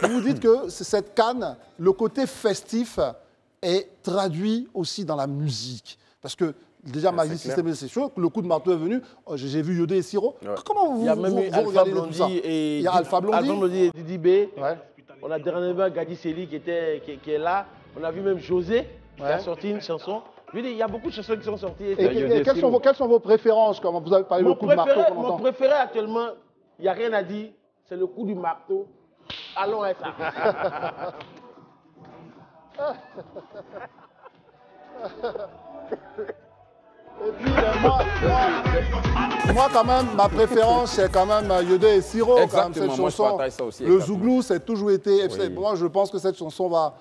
vous dites que cette CAN, le côté festif, est traduit aussi dans la musique? Parce que déjà, Magic System, c'est chaud. Le coup de marteau est venu. J'ai vu Yodé et Siro. Comment vous regardez tout ça? Il y a Alpha Blondy. Alpha Blondy et Didi B. On a dernièrement Gadi Seli qui est là. On a vu même José qui a sorti une chanson. Je veux dire, il y a beaucoup de chansons qui sont sorties. Et quelles sont vos préférences? Comment vous avez parlé du coup de marteau? Mon préféré actuellement, il n'y a rien à dire. C'est le coup du marteau. Allons à ça. Et puis, moi, quand même, ma préférence, c'est quand même Yodé et Siro. Exactement, quand même, cette moi, chanson. je partage ça aussi. Le Zouglou, c'est toujours été... Oui. Moi, je pense que cette chanson va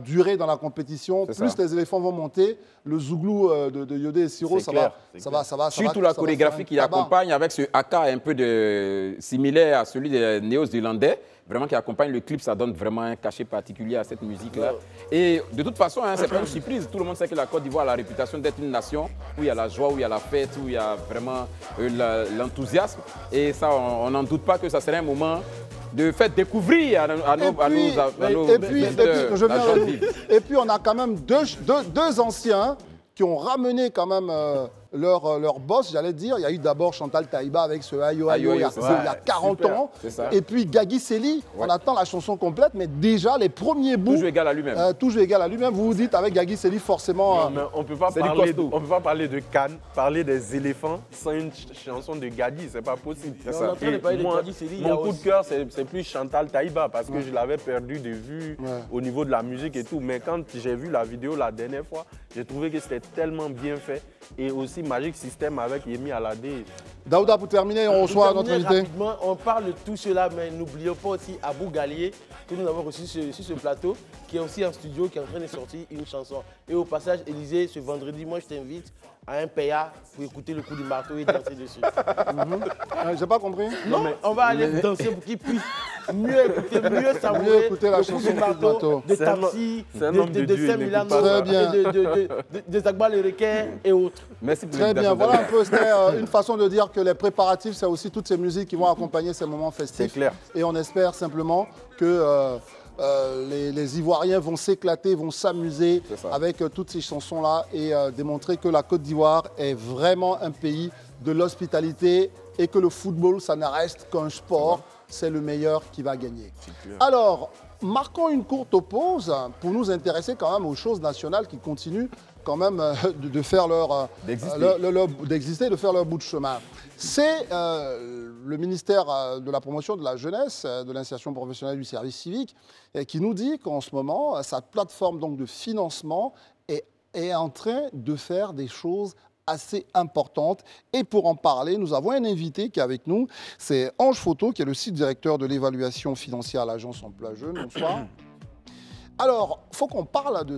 durer dans la compétition. Plus les éléphants vont monter, le Zouglou de Yodé et Siro, ça va. Surtout la chorégraphie qui accompagne avec ce haka un peu similaire à celui des néo-zélandais. Vraiment qui accompagne le clip, ça donne vraiment un cachet particulier à cette musique-là. Et de toute façon, hein, c'est pas une surprise. Tout le monde sait que la Côte d'Ivoire a la réputation d'être une nation où il y a la joie, où il y a la fête, où il y a vraiment l'enthousiasme. Et ça, on n'en doute pas que ça serait un moment de faire découvrir à nos Et puis, on a quand même deux anciens qui ont ramené quand même leur boss, j'allais dire. Il y a eu d'abord Chantal Taïba avec ce Ayo Ayo il y a 40 ans. Et puis Gagui Seli, on attend la chanson complète, mais déjà les premiers bouts. Toujours égal à lui-même. Toujours égal à lui-même. Vous vous dites avec Gagui Seli, forcément. Non, mais on ne peut pas parler de Cannes, parler des éléphants sans une chanson de Gagui, c'est pas possible. Mon coup de cœur, c'est plus Chantal Taïba parce que je l'avais perdu de vue au niveau de la musique et tout. Mais quand j'ai vu la vidéo la dernière fois, j'ai trouvé que c'était tellement bien fait. Et aussi Magic System avec Yemi Alade. Daouda, pour terminer, on reçoit notre invité. Rapidement, on parle de tout cela, mais n'oublions pas aussi Abou Gallier, que nous avons reçu sur ce plateau, qui est aussi en studio, qui est en train de sortir une chanson. Et au passage, Élysée, ce vendredi, moi je t'invite à un PA pour écouter le coup du marteau et danser dessus. J'ai pas compris. Non, mais on va aller danser pour qu'il puisse mieux savourer écouter la chanson de Mato. de Taxi, de Saint-Milano, de Zagba le Requin et autres. Merci pour Très bien, voilà un peu, c'était une façon de dire que les préparatifs, c'est aussi toutes ces musiques qui vont accompagner ces moments festifs. C'est clair. Et on espère simplement que les Ivoiriens vont s'éclater, vont s'amuser avec toutes ces chansons-là et démontrer que la Côte d'Ivoire est vraiment un pays de l'hospitalité et que le football, ça ne reste qu'un sport. C'est le meilleur qui va gagner. Alors, marquons une courte pause pour nous intéresser quand même aux choses nationales qui continuent quand même de faire d'exister, de faire leur bout de chemin. C'est le ministère de la promotion de la jeunesse, de l'insertion professionnelle du service civique, qui nous dit qu'en ce moment, sa plateforme donc, de financement est en train de faire des choses assez importantes. Et pour en parler, nous avons un invité qui est avec nous. C'est Ange Photo, qui est le site directeur de l'évaluation financière à l'Agence Emploi Jeunes. Bonsoir. Alors, il faut qu'on parle de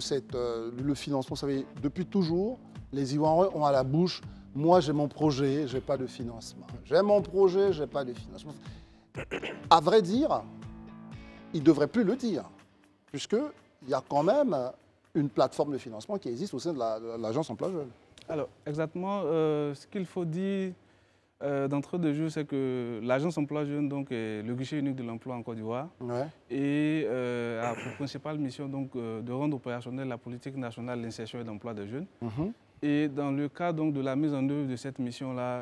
le financement. Vous savez, depuis toujours, les Ivoiriens ont à la bouche « Moi, j'ai mon projet, je n'ai pas de financement. J'ai mon projet, je n'ai pas de financement. » À vrai dire, ils ne devraient plus le dire, puisqu'il y a quand même une plateforme de financement qui existe au sein de l'Agence Emploi Jeunes. Alors, exactement, ce qu'il faut dire d'entrée de jeu, c'est que l'Agence Emploi Jeunes donc, est le guichet unique de l'emploi en Côte d'Ivoire et a pour principale mission donc, de rendre opérationnelle la politique nationale d'insertion et d'emploi des jeunes. Et dans le cadre donc, de la mise en œuvre de cette mission-là,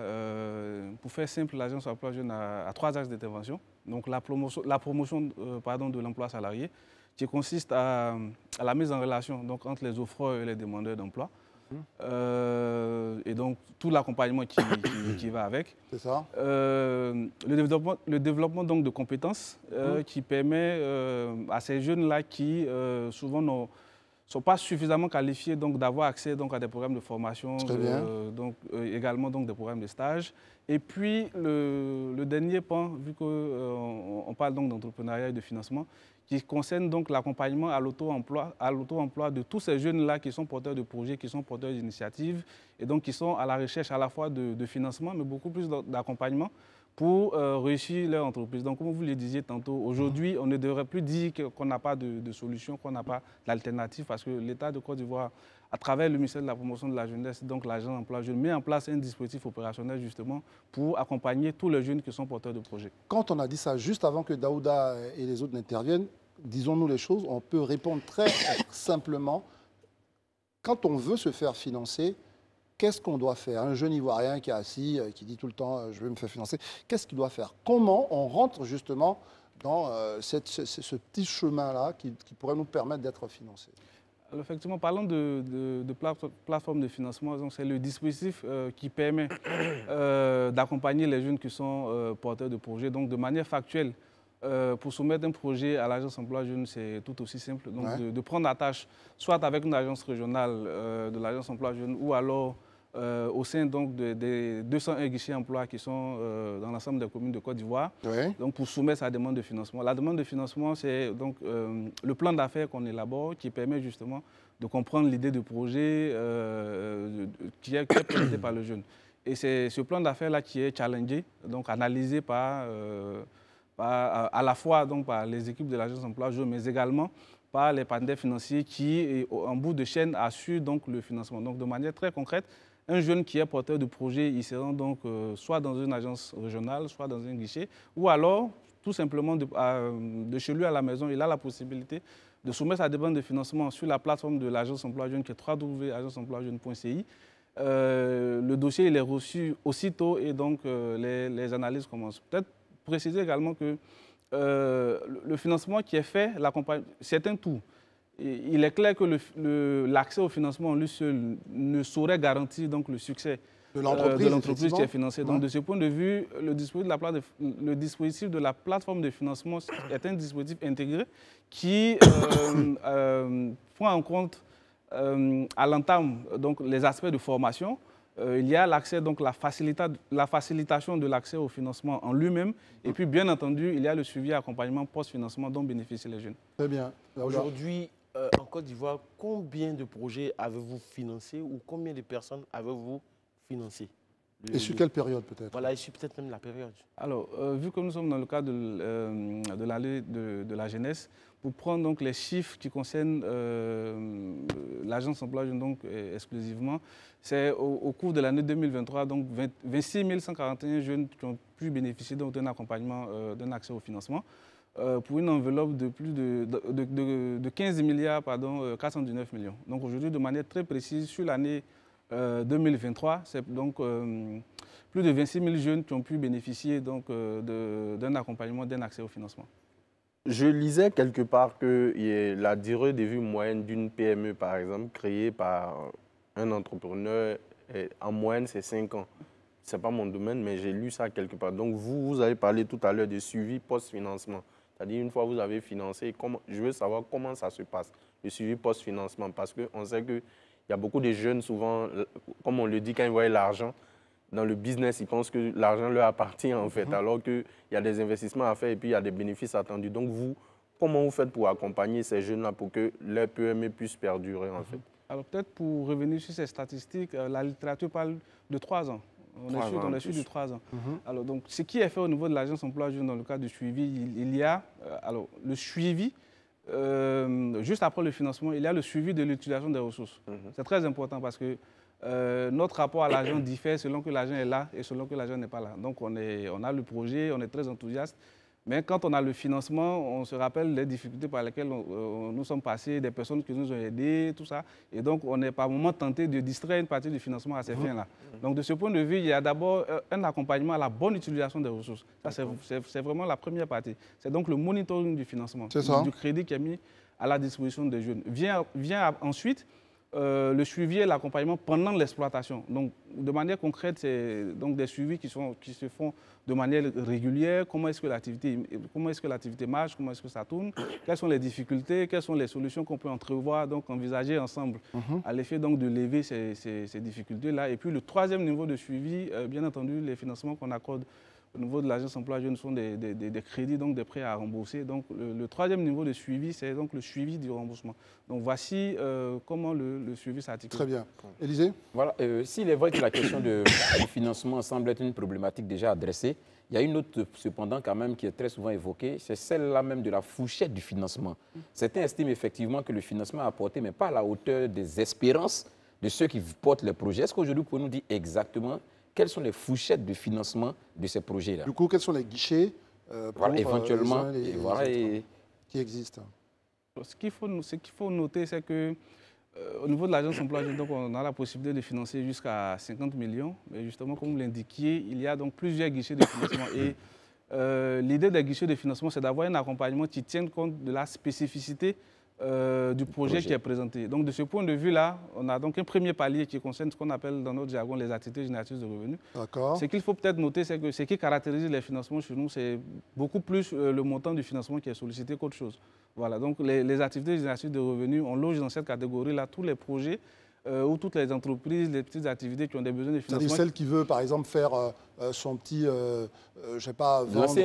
pour faire simple, l'Agence Emploi Jeunes a 3 axes d'intervention. Donc la promotion de l'emploi salarié, qui consiste à la mise en relation donc, entre les offreurs et les demandeurs d'emploi. Et donc tout l'accompagnement qui va avec. C'est ça. Le développement donc, de compétences qui permet à ces jeunes-là qui souvent ne sont pas suffisamment qualifiés d'avoir accès donc, à des programmes de formation, également donc, des programmes de stage. Et puis le dernier point, vu qu'on parle d'entrepreneuriat et de financement, qui concerne donc l'accompagnement à l'auto-emploi de tous ces jeunes-là qui sont porteurs de projets, qui sont porteurs d'initiatives et donc qui sont à la recherche à la fois de financement, mais beaucoup plus d'accompagnement pour réussir leur entreprise. Donc, comme vous le disiez tantôt, aujourd'hui, on ne devrait plus dire qu'on n'a pas de solution, qu'on n'a pas d'alternative, parce que l'État de Côte d'Ivoire, à travers le ministère de la promotion de la jeunesse, donc l'Agence Emploi Jeunes, met en place un dispositif opérationnel justement pour accompagner tous les jeunes qui sont porteurs de projets. Quand on a dit ça, juste avant que Daouda et les autres n'interviennent, disons-nous les choses, on peut répondre très simplement. Quand on veut se faire financer, qu'est-ce qu'on doit faire? Un jeune Ivoirien qui est assis, qui dit tout le temps « je veux me faire financer », qu'est-ce qu'il doit faire? Comment on rentre justement dans ce petit chemin-là qui pourrait nous permettre d'être financés? Alors, effectivement, parlant de plateforme de financement, c'est le dispositif qui permet d'accompagner les jeunes qui sont porteurs de projets. Donc, de manière factuelle, pour soumettre un projet à l'Agence Emploi Jeunes, c'est tout aussi simple. Donc, de prendre la tâche, soit avec une agence régionale de l'Agence Emploi Jeunes, ou alors au sein donc, des 201 guichets emploi qui sont dans l'ensemble des communes de Côte d'Ivoire, donc pour soumettre sa demande de financement. La demande de financement, c'est donc le plan d'affaires qu'on élabore qui permet justement de comprendre l'idée de projet qui est présenté par le jeune. Et c'est ce plan d'affaires-là qui est challengé, donc analysé à la fois donc, par les équipes de l'Agence Emploi Jeunes, mais également par les partenaires financiers qui, en bout de chaîne, assurent donc, le financement. Donc, de manière très concrète, un jeune qui est porteur de projet, il se rend donc soit dans une agence régionale, soit dans un guichet, ou alors, tout simplement, de chez lui à la maison, il a la possibilité de soumettre sa demande de financement sur la plateforme de l'Agence Emploi Jeunes, qui est www.agenceemploijeunes.ci. Le dossier il est reçu aussitôt et donc les analyses commencent. Peut-être préciser également que le financement qui est fait, c'est un tout. Il est clair que l'accès au financement en lui seul ne saurait garantir donc, le succès de l'entreprise qui est financée. Donc, de ce point de vue, le dispositif de la plateforme de financement est un dispositif intégré qui prend en compte à l'entame les aspects de formation. Il y a l'accès, donc la facilitation de l'accès au financement en lui-même. Et puis, bien entendu, il y a le suivi et accompagnement post-financement dont bénéficient les jeunes. Très bien. Aujourd'hui, en Côte d'Ivoire, combien de projets avez-vous financés ou combien de personnes avez-vous financées? Et sur quelle période peut-être? Voilà, et sur peut-être même la période. Alors, vu que nous sommes dans le cadre de l'année de la jeunesse, pour prendre donc les chiffres qui concernent l'agence emploi jeune donc exclusivement, c'est au cours de l'année 2023, donc 26 141 jeunes qui ont pu bénéficier d'un accompagnement, d'un accès au financement, pour une enveloppe de plus de 15 milliards, 419 millions. Donc aujourd'hui, de manière très précise, sur l'année 2023, c'est donc plus de 26 000 jeunes qui ont pu bénéficier d'un accompagnement, d'un accès au financement. Je lisais quelque part que la durée de vie moyenne d'une PME, par exemple, créée par un entrepreneur, en moyenne, c'est 5 ans. Ce n'est pas mon domaine, mais j'ai lu ça quelque part. Donc, vous avez parlé tout à l'heure de suivi post-financement. C'est-à-dire, une fois que vous avez financé, je veux savoir comment ça se passe, le suivi post-financement. Parce qu'on sait qu'il y a beaucoup de jeunes, souvent, comme on le dit, quand ils voient l'argent, dans le business, ils pensent que l'argent leur appartient en fait, alors qu'il y a des investissements à faire et puis il y a des bénéfices attendus. Donc vous, comment vous faites pour accompagner ces jeunes-là pour que leur PME puisse perdurer en fait? Alors peut-être pour revenir sur ces statistiques, la littérature parle de 3 ans. On est sur du 3 ans. Alors donc ce qui est fait au niveau de l'agence emploi jeune dans le cadre du suivi, il y a alors le suivi. Juste après le financement, il y a le suivi de l'utilisation des ressources. C'est très important parce que notre rapport à l'argent diffère selon que l'argent est là et selon que l'argent n'est pas là. Donc on a le projet, on est très enthousiaste, mais quand on a le financement, on se rappelle les difficultés par lesquelles nous sommes passés, des personnes qui nous ont aidés, tout ça. Et donc on est par moment tenté de distraire une partie du financement à ces fins-là. Donc de ce point de vue, il y a d'abord un accompagnement à la bonne utilisation des ressources. Ça, c'est vraiment la première partie. C'est donc le monitoring du financement, du crédit qui est mis à la disposition des jeunes. Vient ensuite le suivi et l'accompagnement pendant l'exploitation. Donc, de manière concrète, c'est donc des suivis qui se font de manière régulière. Comment est-ce que l'activité marche, comment est-ce que ça tourne, quelles sont les difficultés, quelles sont les solutions qu'on peut entrevoir, donc envisager ensemble à l'effet donc de lever ces difficultés-là. Et puis le troisième niveau de suivi, bien entendu, les financements qu'on accorde au niveau de l'agence emploi jeune sont des crédits, donc des prêts à rembourser. Donc le troisième niveau de suivi, c'est donc le suivi du remboursement. Donc voici comment le suivi s'articule. Très bien. Élisée? Voilà, s'il est vrai que la question du financement semble être une problématique déjà adressée, il y a une autre cependant quand même qui est très souvent évoquée, c'est celle-là même de la fourchette du financement. Certains estiment effectivement que le financement est apporté, mais pas à la hauteur des espérances de ceux qui portent les projets. Est-ce qu'aujourd'hui, vous pouvez nous dire exactement quelles sont les fourchettes de financement de ces projets-là? Du coup, quels sont les guichets pour éventuellement qui existent? Ce qu'il faut noter, c'est que au niveau de l'agence emploi jeune, donc on a la possibilité de financer jusqu'à 50 millions. Mais justement, comme vous l'indiquiez, il y a donc plusieurs guichets de financement. Et l'idée des guichets de financement, c'est d'avoir un accompagnement qui tienne compte de la spécificité du projet qui est présenté. Donc de ce point de vue-là, on a donc un premier palier qui concerne ce qu'on appelle dans notre jargon les activités génératrices de revenus. Ce qu'il faut peut-être noter, c'est que ce qui caractérise les financements chez nous, c'est beaucoup plus le montant du financement qui est sollicité qu'autre chose. Voilà, donc les activités génératrices de revenus, on loge dans cette catégorie-là tous les projets ou toutes les entreprises, les petites activités qui ont des besoins de financement. C'est-à-dire celle qui veut, par exemple, faire son petit, je ne sais pas, vendre ses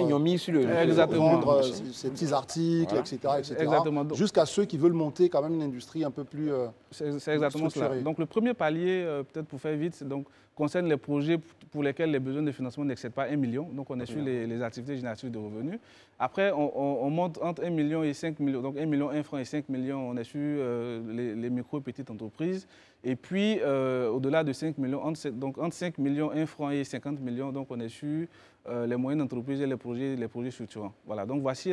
petits articles, voilà. etc. Jusqu'à ceux qui veulent monter quand même une industrie un peu plus c'est exactement cela. Donc le premier palier, peut-être pour faire vite, concerne les projets pour lesquels les besoins de financement n'excèdent pas 1 million. Donc on est sur les activités génératrices de revenus. Après, on monte entre 1 million et 5 millions. Donc 1 million, 1 franc et 5 millions, on est sur les micro et petites entreprises. Et puis, au-delà de 5 millions, entre 5 millions, 1 franc et 50 millions, donc on est sur les moyennes entreprises et les projets structurants. Voilà, donc voici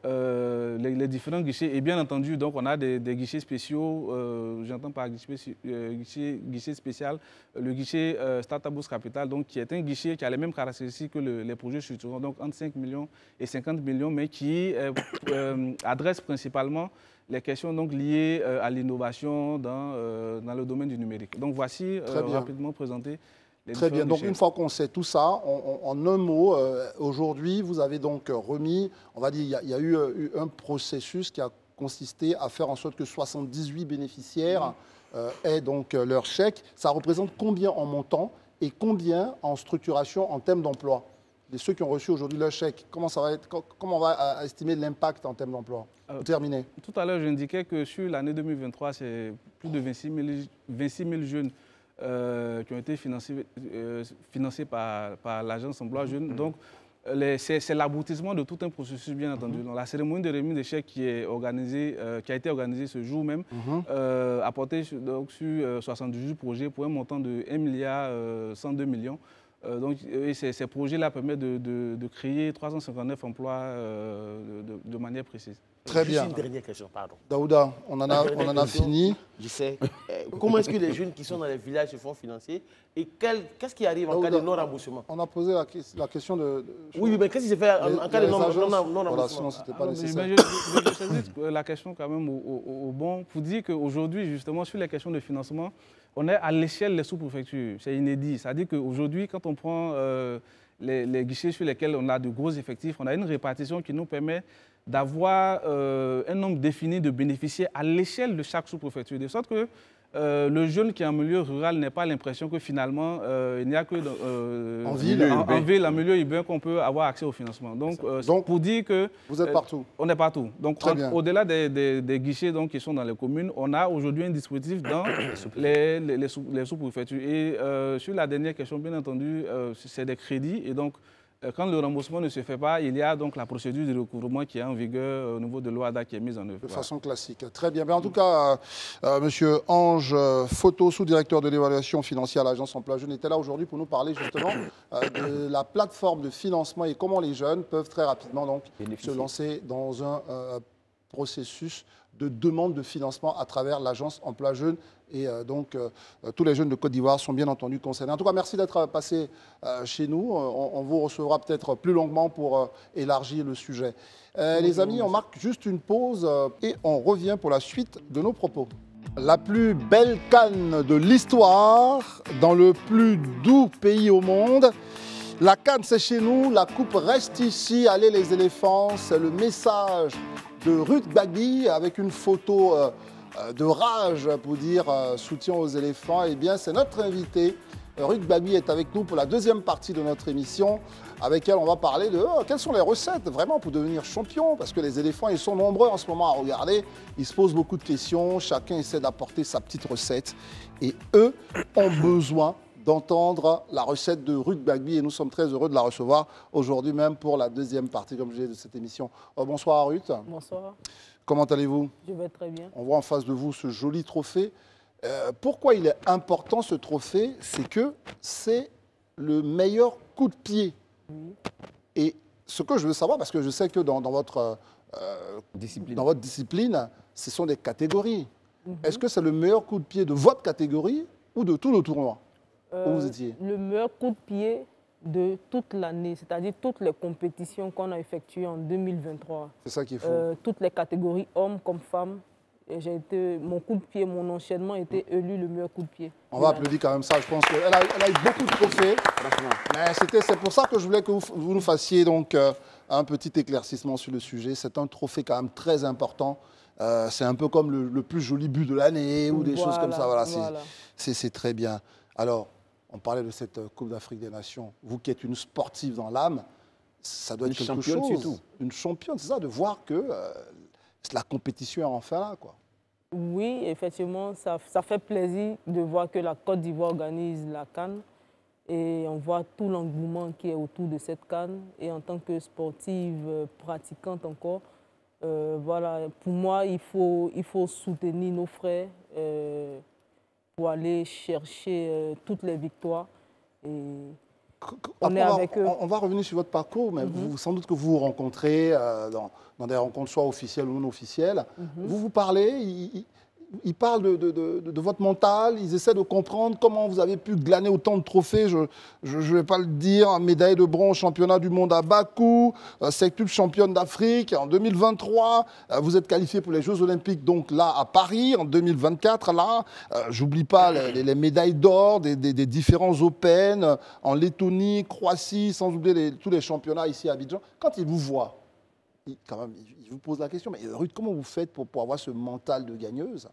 les différents guichets. Et bien entendu, donc on a des guichets spéciaux, j'entends par guichet spécial, le guichet Startup Boost Capital, donc qui est un guichet qui a les mêmes caractéristiques que les projets structurants, donc entre 5 millions et 50 millions, mais qui adresse principalement les questions donc liées à l'innovation dans le domaine du numérique. Donc voici rapidement présenté. Très bien, donc une fois qu'on sait tout ça, en un mot, aujourd'hui, vous avez donc remis, on va dire, il y a eu un processus qui a consisté à faire en sorte que 78 bénéficiaires aient donc leur chèque. Ça représente combien en montant et combien en structuration en termes d'emploi? De ceux qui ont reçu aujourd'hui leur chèque, comment on va estimer l'impact en termes d'emploi? Pour terminer. Tout à l'heure, j'indiquais que sur l'année 2023, c'est plus de 26 000 jeunes qui ont été financés par l'Agence Emploi Jeunes. Donc, c'est l'aboutissement de tout un processus, bien entendu. Donc, la cérémonie de remise des chèques qui a été organisée ce jour même a porté donc, sur 78 projets pour un montant de 1,102 milliard. Donc, ces projets-là permettent de créer 359 emplois de manière précise. Très bien. Juste une dernière question, pardon. Daouda, on en a fini. Je sais. Comment est-ce que les jeunes qui sont dans les villages se font financer et qu'est-ce qui arrive en cas de non-remboursement? On a posé la question de oui, mais qu'est-ce qui se fait en cas de non-remboursement? Voilà, sinon, ce n'était pas nécessaire. Je saisis la question quand même au bon pour dire qu'aujourd'hui, justement, sur les questions de financement, on est à l'échelle des sous-préfectures. C'est inédit. C'est-à-dire qu'aujourd'hui, quand on prend les guichets sur lesquels on a de gros effectifs, on a une répartition qui nous permet d'avoir un nombre défini de bénéficiaires à l'échelle de chaque sous-préfecture. De sorte que le jeune qui est en milieu rural n'ait pas l'impression que finalement, il n'y a que en ville, en milieu urbain, qu'on peut avoir accès au financement. Donc pour dire que... Vous êtes partout. On est partout. Donc au-delà des guichets donc, qui sont dans les communes, on a aujourd'hui un dispositif dans les sous-préfectures. Et sur la dernière question, bien entendu, c'est des crédits. Et donc, quand le remboursement ne se fait pas, il y a donc la procédure de recouvrement qui est en vigueur au niveau de l'OADA qui est mise en œuvre. De façon classique. Très bien. Mais en tout cas, Monsieur Ange Photo, sous-directeur de l'évaluation financière à l'Agence Emploi Jeunes, était là aujourd'hui pour nous parler justement de la plateforme de financement et comment les jeunes peuvent très rapidement donc, se lancer dans un processus de demande de financement à travers l'Agence Emploi Jeunes. Et donc, tous les jeunes de Côte d'Ivoire sont bien entendu concernés. En tout cas, merci d'être passé chez nous. On vous recevra peut-être plus longuement pour élargir le sujet. Les amis, on marque juste une pause et on revient pour la suite de nos propos. La plus belle CAN de l'histoire, dans le plus doux pays au monde. La CAN, c'est chez nous, la coupe reste ici. Allez les éléphants, c'est le message de Ruth Gbagbi avec une photo de rage pour dire soutien aux éléphants. Eh bien, c'est notre invité. Ruth Gbagbi est avec nous pour la deuxième partie de notre émission, avec elle on va parler de quelles sont les recettes vraiment pour devenir champion, parce que les éléphants, ils sont nombreux en ce moment à regarder, ils se posent beaucoup de questions, chacun essaie d'apporter sa petite recette, et eux ont besoin d'entendre la recette de Ruth Gbagbi, et nous sommes très heureux de la recevoir aujourd'hui même pour la deuxième partie, comme je disais, de cette émission. Bonsoir Ruth. Bonsoir. Comment allez-vous? Je vais très bien. On voit en face de vous ce joli trophée. Pourquoi il est important ce trophée? C'est que c'est le meilleur coup de pied. Oui. Et ce que je veux savoir, parce que je sais que dans votre discipline, ce sont des catégories. Est-ce que c'est le meilleur coup de pied de votre catégorie ou de tout le tournoi où vous étiez? Le meilleur coup de pied de toute l'année, c'est-à-dire toutes les compétitions qu'on a effectuées en 2023. C'est ça qu'il faut. Toutes les catégories, hommes comme femmes. Mon coup de pied, mon enchaînement a été élu le meilleur coup de pied. On va applaudir quand même ça. Je pense qu'elle a eu beaucoup de trophées. Mais c'est pour ça que je voulais que vous nous fassiez donc, un petit éclaircissement sur le sujet. C'est un trophée quand même très important. C'est un peu comme le plus joli but de l'année ou des choses comme ça. Voilà, c'est très bien. Alors, on parlait de cette Coupe d'Afrique des Nations. Vous qui êtes une sportive dans l'âme, ça doit être quelque chose. Surtout. Une championne, c'est ça, de voir que la compétition est enfin là, quoi. Oui, effectivement, ça fait plaisir de voir que la Côte d'Ivoire organise la CAN. Et on voit tout l'engouement qui est autour de cette CAN. Et en tant que sportive pratiquante encore, voilà, pour moi, il faut soutenir nos frères pour aller chercher toutes les victoires. Et on va revenir sur votre parcours, mais sans doute que vous vous rencontrez dans des rencontres soit officielles ou non officielles. Vous parlez, ils parlent de votre mental, ils essaient de comprendre comment vous avez pu glaner autant de trophées. Je ne vais pas le dire, médaille de bronze, championnat du monde à Bakou, septuple championne d'Afrique en 2023. Vous êtes qualifié pour les Jeux Olympiques, donc là à Paris en 2024. Là, j'oublie pas les médailles d'or des différents Open en Lettonie, Croatie, sans oublier tous les championnats ici à Abidjan. Quand ils vous voient, quand même, je vous pose la question, mais Ruth, comment vous faites pour avoir ce mental de gagneuse?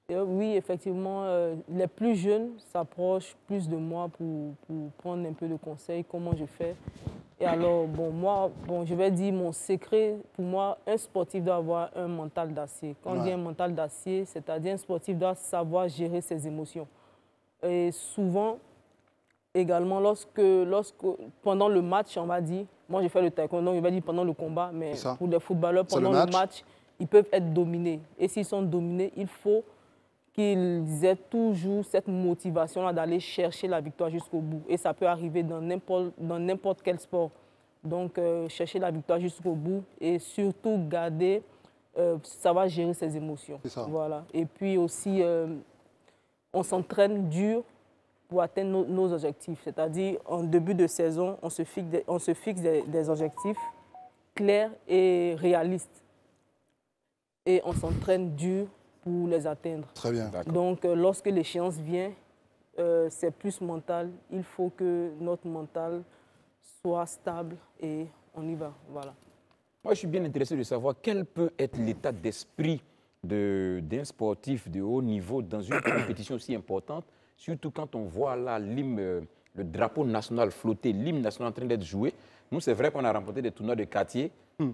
Oui, effectivement, les plus jeunes s'approchent plus de moi pour prendre un peu de conseils, comment je fais. Et alors, je vais dire mon secret, pour moi, un sportif doit avoir un mental d'acier. Quand on dit un mental d'acier, c'est-à-dire un sportif doit savoir gérer ses émotions. Et souvent, également, pendant le match, on va dire, moi j'ai fait le taekwondo, on va dire pendant le combat, mais pour les footballeurs, pendant le match, ils peuvent être dominés. Et s'ils sont dominés, il faut qu'ils aient toujours cette motivation-là d'aller chercher la victoire jusqu'au bout. Et ça peut arriver dans n'importe quel sport. Donc, chercher la victoire jusqu'au bout et surtout garder, savoir gérer ses émotions. Voilà. Et puis aussi, on s'entraîne dur pour atteindre nos objectifs. C'est-à-dire, en début de saison, on se fixe des objectifs clairs et réalistes. Et on s'entraîne dur pour les atteindre. Très bien. Donc, lorsque l'échéance vient, c'est plus mental. Il faut que notre mental soit stable et on y va. Voilà. Moi, je suis bien intéressé de savoir quel peut être l'état d'esprit d'un sportif de haut niveau dans une compétition aussi importante, surtout quand on voit là le drapeau national flotter, l'hymne national en train d'être joué. Nous, c'est vrai qu'on a remporté des tournois de quartier.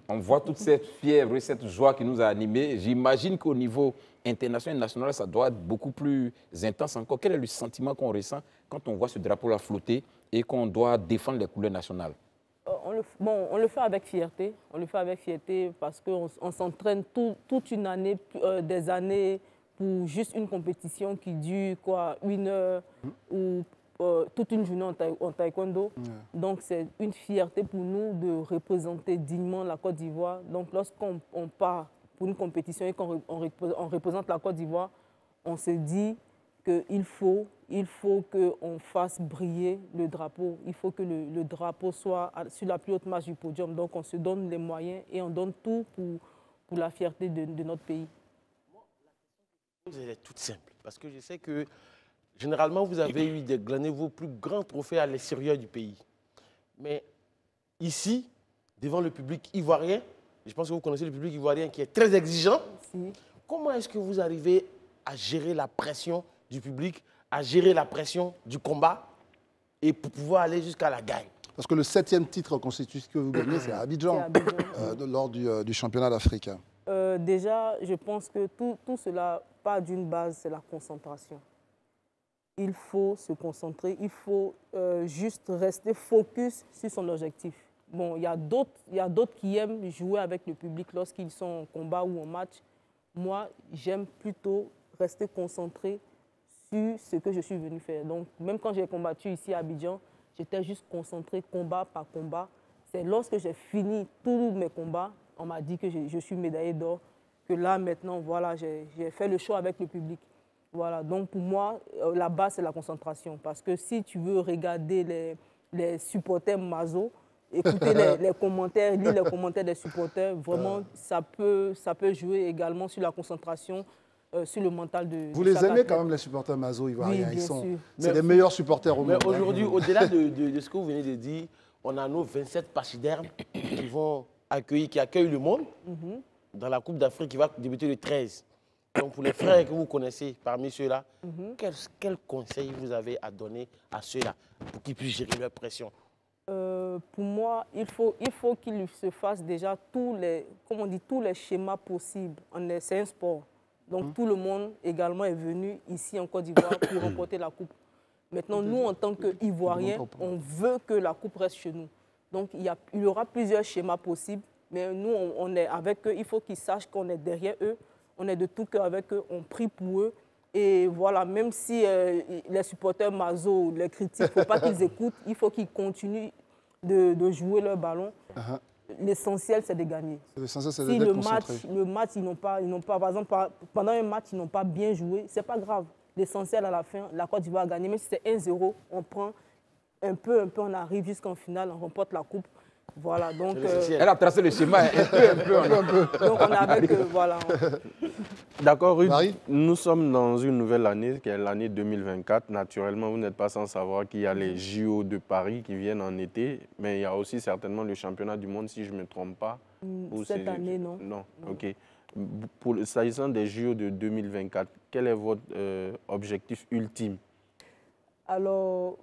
On voit toute cette fièvre et cette joie qui nous a animés. J'imagine qu'au niveau international et national, ça doit être beaucoup plus intense encore. Quel est le sentiment qu'on ressent quand on voit ce drapeau-là flotter et qu'on doit défendre les couleurs nationales? On le fait avec fierté. On le fait avec fierté parce qu'on s'entraîne toute une année, des années pour juste une compétition qui dure quoi, 1 heure ou toute une journée en taekwondo. Donc, c'est une fierté pour nous de représenter dignement la Côte d'Ivoire. Donc, lorsqu'on part pour une compétition et qu'on représente la Côte d'Ivoire, on se dit qu'il faut qu'on fasse briller le drapeau. Il faut que le drapeau soit sur la plus haute marche du podium. Donc, on se donne les moyens et on donne tout pour la fierté de notre pays. Elle est toute simple, parce que je sais que généralement, vous avez eu glané vos plus grands trophées à l'extérieur du pays. Mais ici, devant le public ivoirien, je pense que vous connaissez le public ivoirien qui est très exigeant. Comment est-ce que vous arrivez à gérer la pression du public, à gérer la pression du combat et pour pouvoir aller jusqu'à la gagne? Parce que le 7e titre constitutif que vous gagnez, c'est à Abidjan, lors du championnat d'Afrique. Déjà, je pense que tout cela part d'une base, c'est la concentration. Il faut se concentrer, il faut juste rester focus sur son objectif. Bon, il y a d'autres qui aiment jouer avec le public lorsqu'ils sont en combat ou en match. Moi, j'aime plutôt rester concentré sur ce que je suis venu faire. Donc, même quand j'ai combattu ici à Abidjan, j'étais juste concentré combat par combat. C'est lorsque j'ai fini tous mes combats, on m'a dit que je suis médaillé d'or, que là, maintenant, voilà, j'ai fait le show avec le public. Voilà, donc pour moi, la base, c'est la concentration. Parce que si tu veux regarder les supporters Mazo, écouter les commentaires, lire les commentaires des supporters, vraiment, ça peut jouer également sur la concentration, sur le mental de Vous les aimez quand même, les supporters Mazo ivoiriens? Oui, c'est les meilleurs supporters au monde. Mais aujourd'hui, au-delà de ce que vous venez de dire, on a nos 27 pachydermes qui accueillent le monde dans la Coupe d'Afrique qui va débuter le 13. Donc, pour les frères que vous connaissez parmi ceux-là, quel conseil vous avez à donner à ceux-là pour qu'ils puissent gérer leur pression? Pour moi, il faut qu'ils se fassent déjà tous les schémas possibles. C'est un sport. Donc, tout le monde également est venu ici en Côte d'Ivoire pour remporter la Coupe. Maintenant, nous, en tant qu'Ivoiriens, on veut que la Coupe reste chez nous. Donc, il y aura plusieurs schémas possibles, mais nous, on est avec eux. Il faut qu'ils sachent qu'on est derrière eux. On est de tout cœur avec eux, on prie pour eux. Et voilà, même si les supporters Mazo les critiquent, il ne faut pas qu'ils écoutent, il faut qu'ils continuent de jouer leur ballon. L'essentiel, c'est de gagner. L'essentiel, c'est si d'être concentré. le match, ils n'ont pas, par exemple, pendant un match, ils n'ont pas bien joué, ce n'est pas grave. L'essentiel, à la fin, la Côte d'Ivoire a gagné. Même si c'est 1-0, on prend un peu, on arrive jusqu'en finale, on remporte la coupe. Voilà, donc... Elle a tracé le schéma un peu. Donc on est avec voilà. D'accord, Ruth, nous sommes dans une nouvelle année, qui est l'année 2024. Naturellement, vous n'êtes pas sans savoir qu'il y a les JO de Paris qui viennent en été, mais il y a aussi certainement le championnat du monde, si je ne me trompe pas. Cette année, non. Non, ok. S'agissant des JO de 2024, quel est votre objectif ultime? Alors,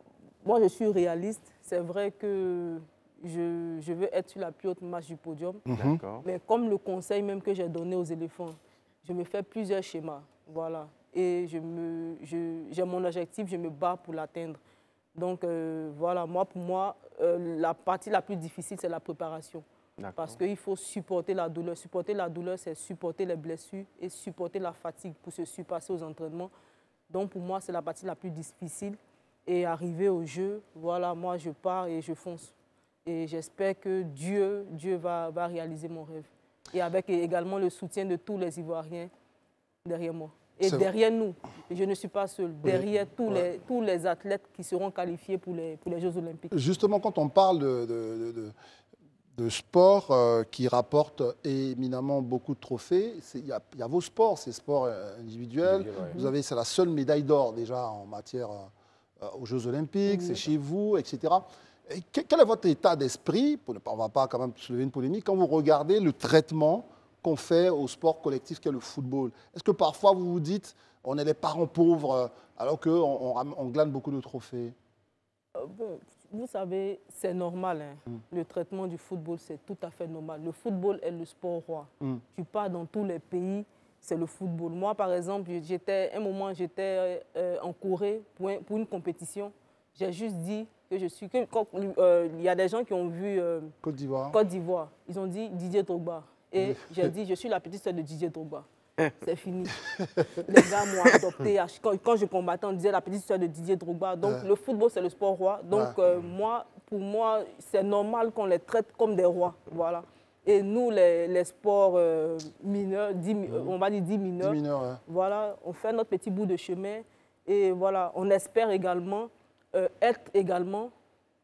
moi je suis réaliste. C'est vrai que je veux être sur la plus haute marche du podium. Mais comme le conseil même que j'ai donné aux éléphants, je me fais plusieurs schémas. Voilà. et j'ai mon objectif, je me bats pour l'atteindre. Donc voilà, pour moi, la partie la plus difficile, c'est la préparation. Parce qu'il faut supporter la douleur. Supporter la douleur, c'est supporter les blessures et supporter la fatigue pour se surpasser aux entraînements. Donc pour moi, c'est la partie la plus difficile. Et arriver au jeu, voilà, moi je pars et je fonce. Et j'espère que Dieu va réaliser mon rêve. Et avec également le soutien de tous les Ivoiriens derrière moi. Et derrière nous, je ne suis pas seul, derrière tous les athlètes qui seront qualifiés pour les Jeux Olympiques. Justement, quand on parle de sport qui rapporte éminemment beaucoup de trophées, il y a vos sports, ces sports individuels. Vous avez, c'est la seule médaille d'or déjà en matière aux Jeux Olympiques, c'est chez vous, etc. Et quel est votre état d'esprit, on ne va pas quand même soulever une polémique, quand vous regardez le traitement qu'on fait au sport collectif qu'est le football? Est-ce que parfois vous vous dites, on est les parents pauvres alors qu'on glane beaucoup de trophées? Bon, vous savez, c'est normal. Hein. Le traitement du football, c'est tout à fait normal. Le football est le sport roi. Tu pars dans tous les pays, c'est le football. Moi, par exemple, un moment, j'étais en Corée pour une compétition. J'ai juste dit que je suis... Il y a des gens qui ont vu Côte d'Ivoire. Ils ont dit Didier Drogba. Et j'ai dit, je suis la petite sœur de Didier Drogba. C'est fini. Les gars m'ont adopté. Quand je combattais, on disait la petite sœur de Didier Drogba. Donc le football, c'est le sport roi. Donc pour moi, c'est normal qu'on les traite comme des rois. Voilà. Et nous, les sports mineurs, on va dire 10 mineurs, voilà, on fait notre petit bout de chemin. Et voilà, on espère également être également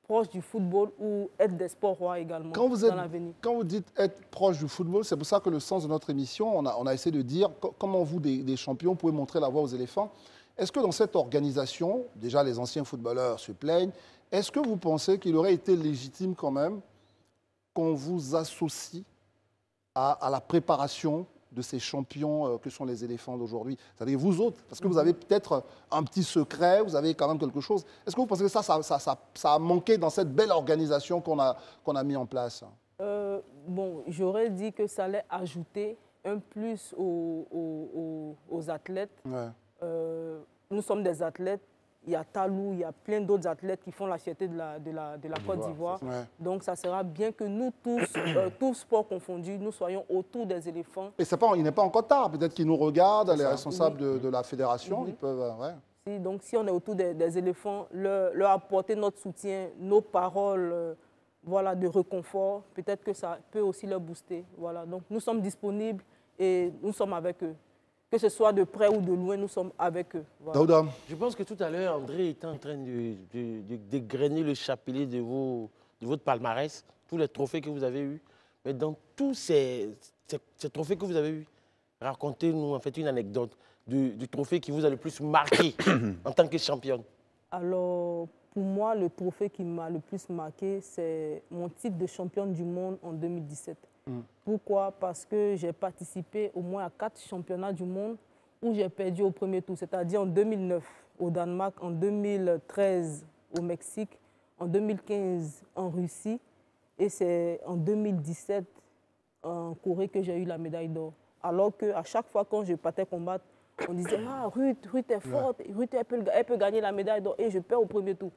proche du football ou être des sports rois également dans l'avenir. Quand vous dites être proche du football, c'est pour ça que le sens de notre émission, on a essayé de dire comment vous, des champions, pouvez montrer la voie aux éléphants. Est-ce que dans cette organisation, déjà les anciens footballeurs se plaignent, est-ce que vous pensez qu'il aurait été légitime quand même qu'on vous associe à la préparation de ces champions que sont les éléphants d'aujourd'hui? C'est-à-dire vous autres, parce que vous avez peut-être un petit secret, vous avez quand même quelque chose. Est-ce que vous pensez que ça a manqué dans cette belle organisation qu'on a mis en place? Bon, j'aurais dit que ça allait ajouter un plus aux athlètes. Nous sommes des athlètes. Il y a Talou, il y a plein d'autres athlètes qui font la fierté de la Côte d'Ivoire. Donc, ça sera bien que nous tous, tous sports confondus, nous soyons autour des éléphants. Et il n'est pas encore tard. Peut-être qu'ils nous regardent, les responsables de la fédération. Ils peuvent, Donc, si on est autour des éléphants, leur apporter notre soutien, nos paroles voilà, de réconfort, peut-être que ça peut aussi leur booster. Voilà. Donc, nous sommes disponibles et nous sommes avec eux. Que ce soit de près ou de loin, nous sommes avec eux. Voilà. Je pense que tout à l'heure, André était en train dégrainer le chapelet de votre palmarès, tous les trophées que vous avez eus. Mais dans tous ces trophées que vous avez eus, racontez-nous en fait une anecdote du trophée qui vous a le plus marqué en tant que championne. Alors, pour moi, le trophée qui m'a le plus marqué, c'est mon titre de championne du monde en 2017. Pourquoi? Parce que j'ai participé au moins à 4 championnats du monde où j'ai perdu au premier tour, c'est-à-dire en 2009 au Danemark, en 2013 au Mexique, en 2015 en Russie et c'est en 2017 en Corée que j'ai eu la médaille d'or. Alors qu'à chaque fois quand je partais combattre, on disait « Ah, Ruth est forte, Ruth elle peut gagner la médaille d'or » et je perds au premier tour.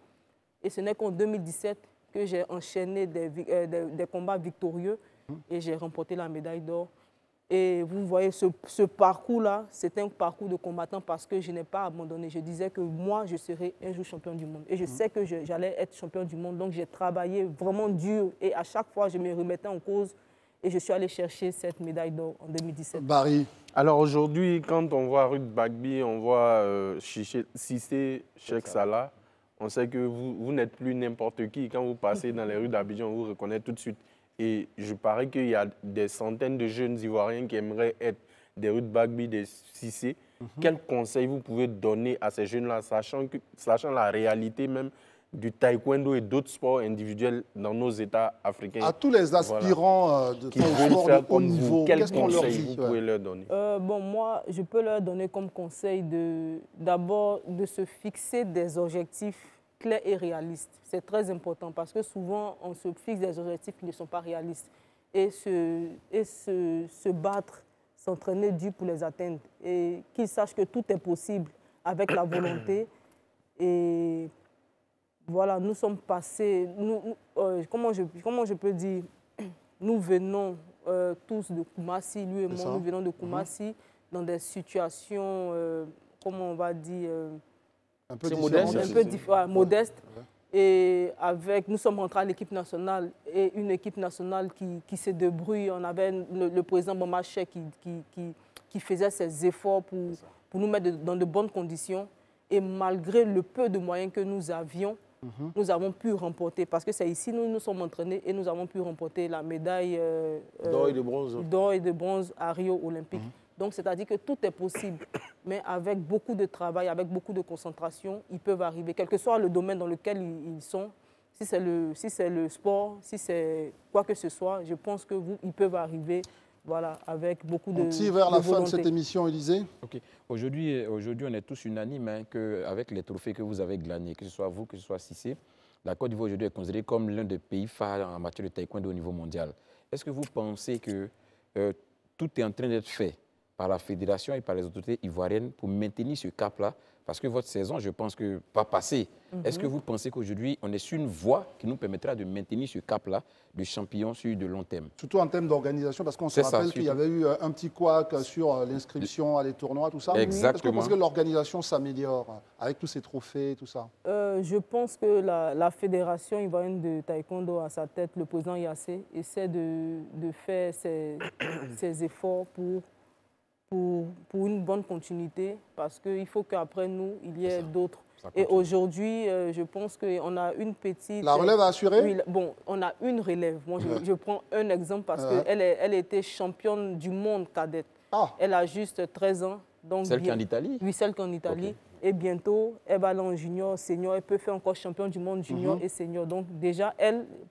Et ce n'est qu'en 2017 que j'ai enchaîné des combats victorieux et j'ai remporté la médaille d'or. Et vous voyez, ce parcours-là, c'est un parcours de combattant parce que je n'ai pas abandonné. Je disais que moi, je serais un jour champion du monde. Et je sais que j'allais être champion du monde. Donc, j'ai travaillé vraiment dur. Et à chaque fois, je me remettais en cause. Et je suis allé chercher cette médaille d'or en 2017. Barry. Alors aujourd'hui, quand on voit Ruth Bagby, on voit Cissé, Cheikh Salah, on sait que vous n'êtes plus n'importe qui. Quand vous passez dans les rues d'Abidjan, on vous reconnaît tout de suite. Et je parie qu'il y a des centaines de jeunes Ivoiriens qui aimeraient être des Ruth Bagby, des Cissé. Quels conseils vous pouvez donner à ces jeunes-là, sachant la réalité même du taekwondo et d'autres sports individuels dans nos États africains? À tous les aspirants qui veulent faire de haut niveau, quels conseils vous pouvez leur donner? Bon, moi, je peux leur donner comme conseil d'abord de se fixer des objectifs clairs et réalistes. C'est très important parce que souvent, on se fixe des objectifs qui ne sont pas réalistes. Et se battre s'entraîner dur pour les atteindre. Et qu'ils sachent que tout est possible avec la volonté. Et voilà, nous sommes passés, comment je peux dire, nous venons tous de Koumassi, lui et moi, nous venons de Koumassi, dans des situations, comment on va dire, un peu modeste. Et nous sommes rentrés à l'équipe nationale, et une équipe nationale qui se débrouille. On avait le président Bamaché qui faisait ses efforts pour nous mettre dans de bonnes conditions. Et malgré le peu de moyens que nous avions, nous avons pu remporter, parce que c'est ici nous nous sommes entraînés et nous avons pu remporter la médaille d'or et de bronze à Rio Olympique. Donc c'est-à-dire que tout est possible, mais avec beaucoup de travail, avec beaucoup de concentration, ils peuvent arriver, quel que soit le domaine dans lequel ils sont. Si c'est le sport, si c'est quoi que ce soit, je pense qu'ils peuvent arriver. Voilà, avec beaucoup de. On tire vers la fin de cette émission, Élisée. Okay. Aujourd'hui, on est tous unanimes qu'avec les trophées que vous avez gagnés, que ce soit vous, que ce soit Cissé, la Côte d'Ivoire aujourd'hui est considérée comme l'un des pays phares en matière de taekwondo au niveau mondial. Est-ce que vous pensez que tout est en train d'être fait par la fédération et par les autorités ivoiriennes pour maintenir ce cap-là? Parce que votre saison, je pense que pas passée. Est-ce que vous pensez qu'aujourd'hui, on est sur une voie qui nous permettra de maintenir ce cap-là de champion sur de long terme? Surtout en termes d'organisation, parce qu'on se rappelle qu'il y avait eu un petit couac sur l'inscription à les tournois, tout ça. Exactement. Est-ce que vous pensez que l'organisation s'améliore avec tous ces trophées, tout ça? Je pense que la fédération ivoirienne de taekwondo, à sa tête, le président Yassé, essaie de faire ses efforts pour une bonne continuité, parce qu'il faut qu'après nous, il y ait d'autres. Et aujourd'hui, je pense qu'on a une petite... La relève à assurer? Oui, bon, on a une relève. Moi, je prends un exemple parce qu'elle était championne du monde cadette. Elle a juste 13 ans. Donc celle qui est en Italie? Oui, celle qui est en Italie. Okay. Et bientôt, elle va aller en junior, senior. Elle peut faire encore championne du monde junior et senior. Donc déjà,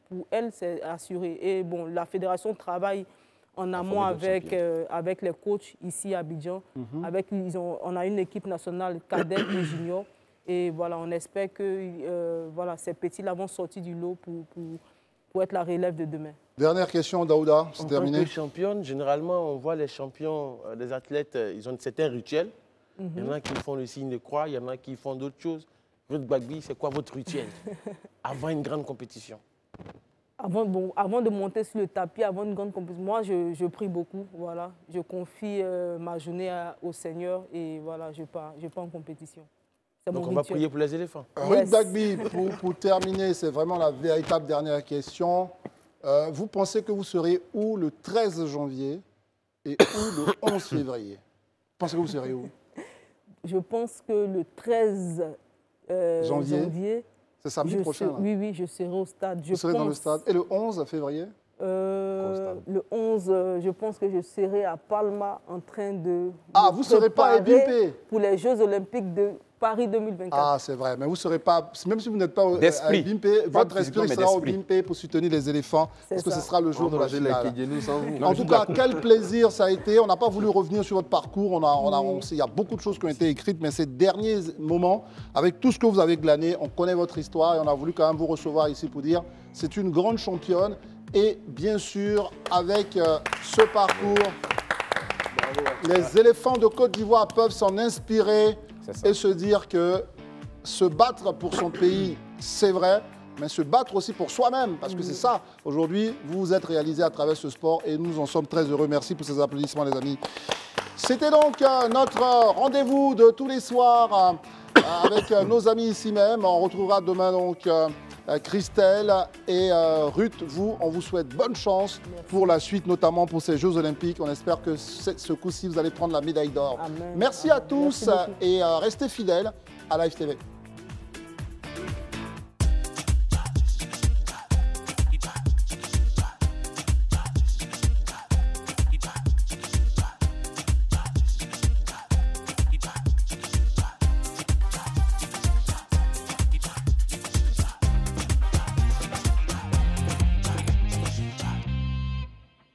pour elle, c'est assuré. Et bon, la fédération travaille en amont avec les coachs ici à Abidjan. On a une équipe nationale cadette et junior. Et voilà, on espère que ces petits-là vont sortir du lot pour être la relève de demain. Dernière question, Daouda, c'est terminé. En tant que championne, généralement, on voit les champions, les athlètes, ils ont certains rituels. Il y en a qui font le signe de croix, il y en a qui font d'autres choses. Votre Gbagbi, c'est quoi votre rituel avant une grande compétition? Avant de monter sur le tapis, avant une grande compétition, moi, je prie beaucoup. Voilà. Je confie ma journée au Seigneur et voilà, je pars en compétition. Donc on va prier pour les éléphants. Ruth Gbagbi, pour terminer, c'est vraiment la véritable dernière question. Vous pensez que vous serez où le 13 janvier et où le 11 février? Vous pensez que vous serez où? Je pense que le 13 janvier c'est samedi prochain. Oui, je serai au stade. Vous serez dans le stade. Et le 11 février? Le 11, je pense que je serai à Palma en train de... Ah, vous ne serez pas à Bimpe? Pour les Jeux Olympiques de Paris 2024. Ah, c'est vrai. Mais vous ne serez pas... Même si vous n'êtes pas à Bimpe, votre esprit sera au Bimpe pour soutenir les éléphants. Parce que ce sera le jour de la finale. En tout cas, quel plaisir ça a été. On n'a pas voulu revenir sur votre parcours. Il y a beaucoup de choses qui ont été écrites. Mais ces derniers moments, avec tout ce que vous avez glané, on connaît votre histoire. Et on a voulu quand même vous recevoir ici pour dire c'est une grande championne. Et bien sûr, avec ce parcours, les éléphants de Côte d'Ivoire peuvent s'en inspirer et se dire que se battre pour son pays, c'est vrai, mais se battre aussi pour soi-même, parce que c'est ça, aujourd'hui, vous vous êtes réalisé à travers ce sport et nous en sommes très heureux. Merci pour ces applaudissements, les amis. C'était donc notre rendez-vous de tous les soirs avec nos amis ici même. On retrouvera demain donc... Christelle et Ruth, on vous souhaite bonne chance pour la suite, notamment pour ces Jeux Olympiques. On espère que ce coup-ci, vous allez prendre la médaille d'or. Merci à tous et restez fidèles à Live TV.